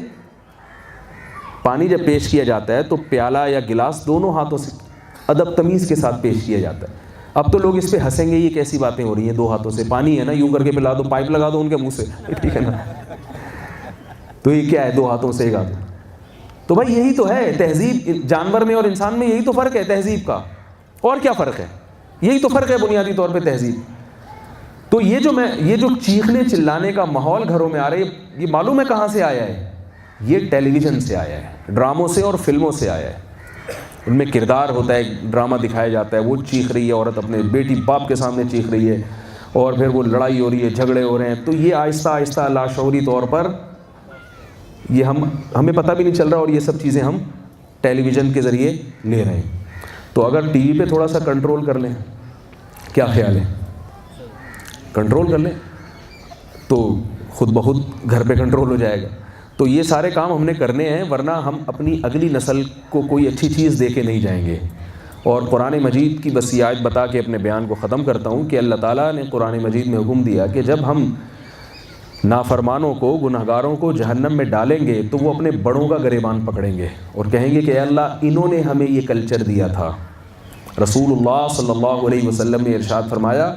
پانی جب پیش کیا جاتا ہے تو پیالہ یا گلاس دونوں ہاتھوں سے ادب تمیز کے ساتھ پیش کیا جاتا ہے. اب تو لوگ اس پہ ہنسیں گے، یہ کیسی باتیں ہو رہی ہیں، 2 ہاتھوں سے پانی ہے نا، یوں کر کے پلا دو، پائپ لگا دو ان کے منہ سے، ٹھیک ہے نا. تو یہ کیا ہے، 2 ہاتھوں سے 1 ہاتھ. تو بھائی یہی تو ہے تہذیب. جانور میں اور انسان میں یہی تو فرق ہے تہذیب کا. اور کیا فرق ہے؟ یہی تو فرق ہے بنیادی طور پہ تہذیب. تو یہ جو چیخنے چلانے کا ماحول گھروں میں آ رہا ہے، یہ معلوم ہے کہاں سے آیا ہے؟ یہ ٹیلی ویژن سے آیا ہے، ڈراموں سے اور فلموں سے آیا ہے. ان میں کردار ہوتا ہے، ڈرامہ دکھایا جاتا ہے، وہ چیخ رہی ہے عورت اپنے بیٹی باپ کے سامنے چیخ رہی ہے، اور پھر وہ لڑائی ہو رہی ہے، جھگڑے ہو رہے ہیں. تو یہ آہستہ آہستہ لاشعوری طور پر یہ ہمیں پتہ بھی نہیں چل رہا، اور یہ سب چیزیں ہم ٹیلی ویژن کے ذریعے لے رہے ہیں. تو اگر ٹی وی پہ تھوڑا سا کنٹرول کر لیں، کیا خیال ہے؟ کنٹرول کر لیں تو خود بخود گھر پہ کنٹرول ہو جائے گا۔ تو یہ سارے کام ہم نے کرنے ہیں، ورنہ ہم اپنی اگلی نسل کو کوئی اچھی چیز دے کے نہیں جائیں گے۔ اور قرآن مجید کی بس یہ آیت بتا کے اپنے بیان کو ختم کرتا ہوں کہ اللہ تعالیٰ نے قرآن مجید میں حکم دیا کہ جب ہم نافرمانوں کو، گنہگاروں کو جہنم میں ڈالیں گے تو وہ اپنے بڑوں کا گریبان پکڑیں گے اور کہیں گے کہ اے اللہ انہوں نے ہمیں یہ کلچر دیا تھا۔ رسول اللہ صلی اللہ علیہ وسلم نے ارشاد فرمایا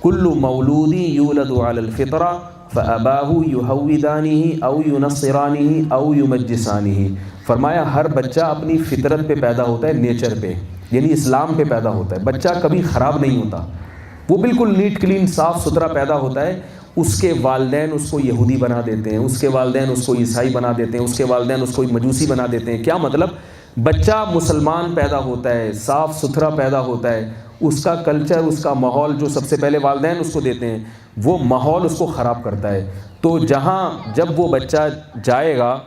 کل مولود یولد علی الفطرہ فاباہ یہودانہ او ینصرانہ او یمجسانہ، فرمایا ہر بچہ اپنی فطرت پہ پیدا ہوتا ہے، نیچر پہ، یعنی اسلام پہ پیدا ہوتا ہے۔ بچہ کبھی خراب نہیں ہوتا، وہ بالکل نیٹ کلین صاف ستھرا پیدا ہوتا ہے۔ اس کے والدین اس کو یہودی بنا دیتے ہیں، اس کے والدین اس کو عیسائی بنا دیتے ہیں، اس کے والدین اس کو مجوسی بنا دیتے ہیں۔ کیا مطلب؟ بچہ مسلمان پیدا ہوتا ہے، صاف ستھرا پیدا ہوتا ہے، اس کا کلچر، اس کا ماحول جو سب سے پہلے والدین اس کو دیتے ہیں، وہ ماحول اس کو خراب کرتا ہے۔ تو جب وہ بچہ جائے گا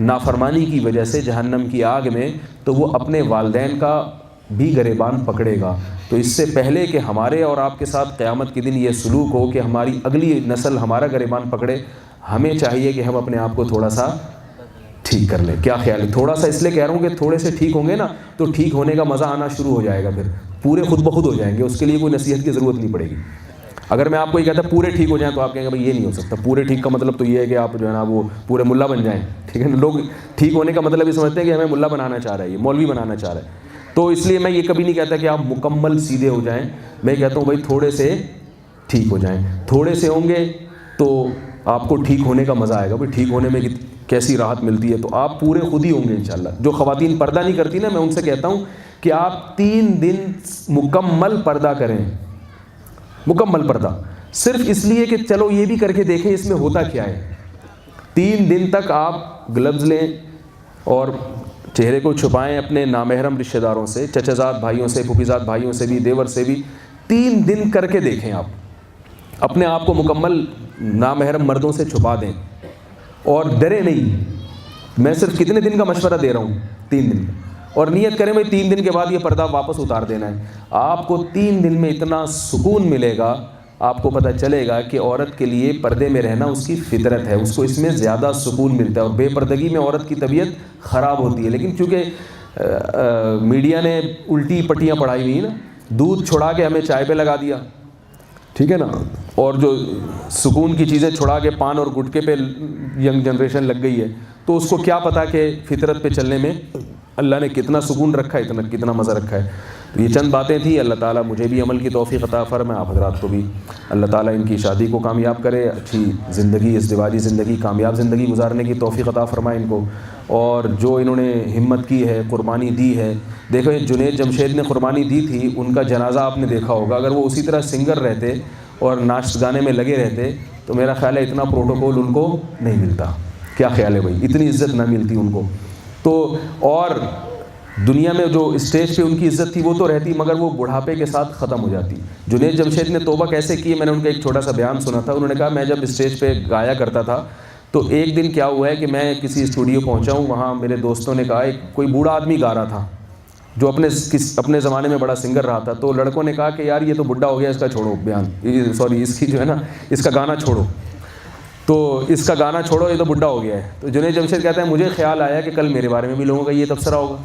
نافرمانی کی وجہ سے جہنم کی آگ میں، تو وہ اپنے والدین کا بھی گریبان پکڑے گا۔ تو اس سے پہلے کہ ہمارے اور آپ کے ساتھ قیامت کے دن یہ سلوک ہو کہ ہماری اگلی نسل ہمارا گریبان پکڑے، ہمیں چاہیے کہ ہم اپنے آپ کو تھوڑا سا ٹھیک کر لیں۔ کیا خیال ہے؟ تھوڑا سا اس لیے کہہ رہا ہوں کہ تھوڑے سے ٹھیک ہوں گے نا تو ٹھیک ہونے کا مزہ آنا شروع ہو جائے گا، پھر پورے خود بخود ہو جائیں گے، اس کے لیے کوئی نصیحت کی ضرورت نہیں پڑے گی۔ اگر میں آپ کو یہ کہتا پورے ٹھیک ہو جائیں تو آپ کہیں گے بھائی یہ نہیں ہو سکتا، پورے ٹھیک کا مطلب تو یہ ہے کہ آپ جو ہے نا وہ پورے ملا بن جائیں، ٹھیک ہے نا۔ لوگ ٹھیک ہونے کا مطلب یہ سمجھتے ہیں کہ ہمیں ملا بنانا چاہ رہا ہے، یہ مولوی بنانا چاہ رہا ہے۔ تو اس لیے میں یہ کبھی نہیں کہتا کہ آپ مکمل سیدھے ہو جائیں، میں کہتا ہوں بھائی تھوڑے سے ٹھیک ہو جائیں۔ تھوڑے سے ہوں گے تو آپ کو ٹھیک ہونے کا مزہ آئے گا، بھائی ٹھیک ہونے میں کیسی راحت ملتی ہے، تو آپ پورے خود ہی ہوں گے انشاءاللہ۔ جو خواتین پردہ نہیں کرتی نا، میں ان سے کہتا ہوں کہ آپ 3 دن مکمل پردہ کریں، مکمل پردہ، صرف اس لیے کہ چلو یہ بھی کر کے دیکھیں اس میں ہوتا کیا ہے۔ 3 دن تک آپ گلوز لیں اور چہرے کو چھپائیں اپنے نامحرم رشتہ داروں سے، چچا زاد بھائیوں سے، پھوپھی زاد بھائیوں سے بھی، دیور سے بھی۔ 3 دن کر کے دیکھیں، آپ اپنے آپ کو مکمل نامحرم مردوں سے چھپا دیں اور ڈرے نہیں۔ میں صرف کتنے دن کا مشورہ دے رہا ہوں؟ 3 دن، اور نیت کریں بھائی 3 دن کے بعد یہ پردہ واپس اتار دینا ہے۔ آپ کو 3 دن میں اتنا سکون ملے گا، آپ کو پتہ چلے گا کہ عورت کے لیے پردے میں رہنا اس کی فطرت ہے، اس کو اس میں زیادہ سکون ملتا ہے، اور بے پردگی میں عورت کی طبیعت خراب ہوتی ہے۔ لیکن چونکہ میڈیا نے الٹی پٹیاں پڑھائی ہوئی ہیں نا، دودھ چھڑا کے ہمیں چائے پہ لگا دیا، ٹھیک ہے نا، اور جو سکون کی چیزیں چھڑا کے پان اور گٹکے پہ ینگ جنریشن لگ گئی ہے، تو اس کو کیا پتہ کہ فطرت پہ چلنے میں اللہ نے کتنا سکون رکھا ہے، کتنا مزہ رکھا ہے۔ تو یہ چند باتیں تھیں۔ اللہ تعالیٰ مجھے بھی عمل کی توفیق عطا فرمائے، آپ حضرات کو بھی اللہ تعالیٰ ان کی شادی کو کامیاب کرے، اچھی زندگی، ازدواجی زندگی، کامیاب زندگی گزارنے کی توفیق عطا فرمائے ان کو۔ اور جو انہوں نے ہمت کی ہے، قربانی دی ہے، دیکھو جنید جمشید نے قربانی دی تھی، ان کا جنازہ آپ نے دیکھا ہوگا، اگر وہ اسی طرح سنگر رہتے اور ناچ گانے میں لگے رہتے تو میرا خیال ہے اتنا پروٹوکول ان کو نہیں ملتا۔ کیا خیال ہے بھائی؟ اتنی عزت نہ ملتی ان کو۔ تو اور دنیا میں جو اسٹیج پہ ان کی عزت تھی وہ تو رہتی، مگر وہ بڑھاپے کے ساتھ ختم ہو جاتی۔ جنید جمشید نے توبہ کیسے کی ہے، میں نے ان کا ایک چھوٹا سا بیان سنا تھا۔ انہوں نے کہا میں جب اسٹیج پہ گایا کرتا تھا تو ایک دن کیا ہوا ہے کہ میں کسی اسٹوڈیو پہنچا ہوں، وہاں میرے دوستوں نے کہا ایک کوئی بوڑھا آدمی گا رہا تھا جو اپنے زمانے میں بڑا سنگر رہا تھا، تو لڑکوں نے کہا کہ یار یہ تو بڈھا ہو گیا، اس کا چھوڑو بیان، سوری اس کی جو ہے نا اس کا گانا چھوڑو، تو اس کا گانا چھوڑو، یہ تو بڈھا ہو گیا ہے۔ تو جنید جمشید کہتے ہیں مجھے خیال آیا کہ کل میرے بارے میں بھی لوگوں کا یہ تبصرہ ہوگا،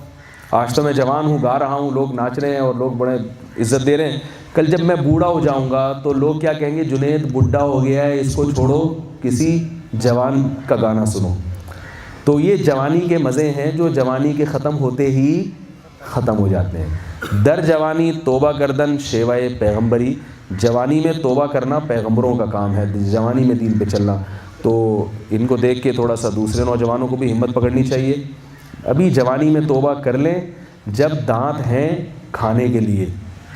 آج تو میں جوان ہوں، گا رہا ہوں، لوگ ناچ رہے ہیں اور لوگ بڑے عزت دے رہے ہیں، کل جب میں بوڑھا ہو جاؤں گا تو لوگ کیا کہیں گے، جنید بڈھا ہو گیا ہے، اس کو چھوڑو، کسی جوان کا گانا سنو۔ تو یہ جوانی کے مزے ہیں جو جوانی کے ختم ہوتے ہی ختم ہو جاتے ہیں۔ در جوانی توبہ کردن شیوائے پیغمبری، جوانی میں توبہ کرنا پیغمبروں کا کام ہے، جوانی میں دین پہ چلنا۔ تو ان کو دیکھ کے تھوڑا سا دوسرے نوجوانوں کو بھی ہمت پکڑنی چاہیے، ابھی جوانی میں توبہ کر لیں جب دانت ہیں کھانے کے لیے۔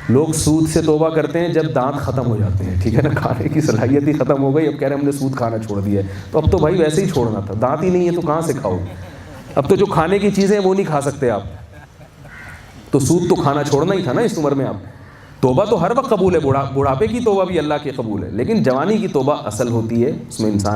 لوگ سود سے توبہ کرتے ہیں جب دانت ختم ہو جاتے ہیں، ٹھیک ہے نا، کھانے کی صلاحیت ہی ختم ہو گئی، اب کہہ رہے ہیں ہم نے سود کھانا چھوڑ دیا ہے، تو اب تو بھائی ویسے ہی چھوڑنا تھا، دانت ہی نہیں ہے تو کہاں سے کھاؤ، اب تو جو کھانے کی چیزیں ہیں وہ نہیں کھا سکتے آپ، تو سود تو کھانا چھوڑنا ہی تھا نا اس عمر میں۔ آپ توبہ تو ہر وقت قبول ہے، بڑھاپے کی توبہ بھی اللہ کی قبول ہے، لیکن جوانی کی توبہ اصل ہوتی ہے، اس میں انسان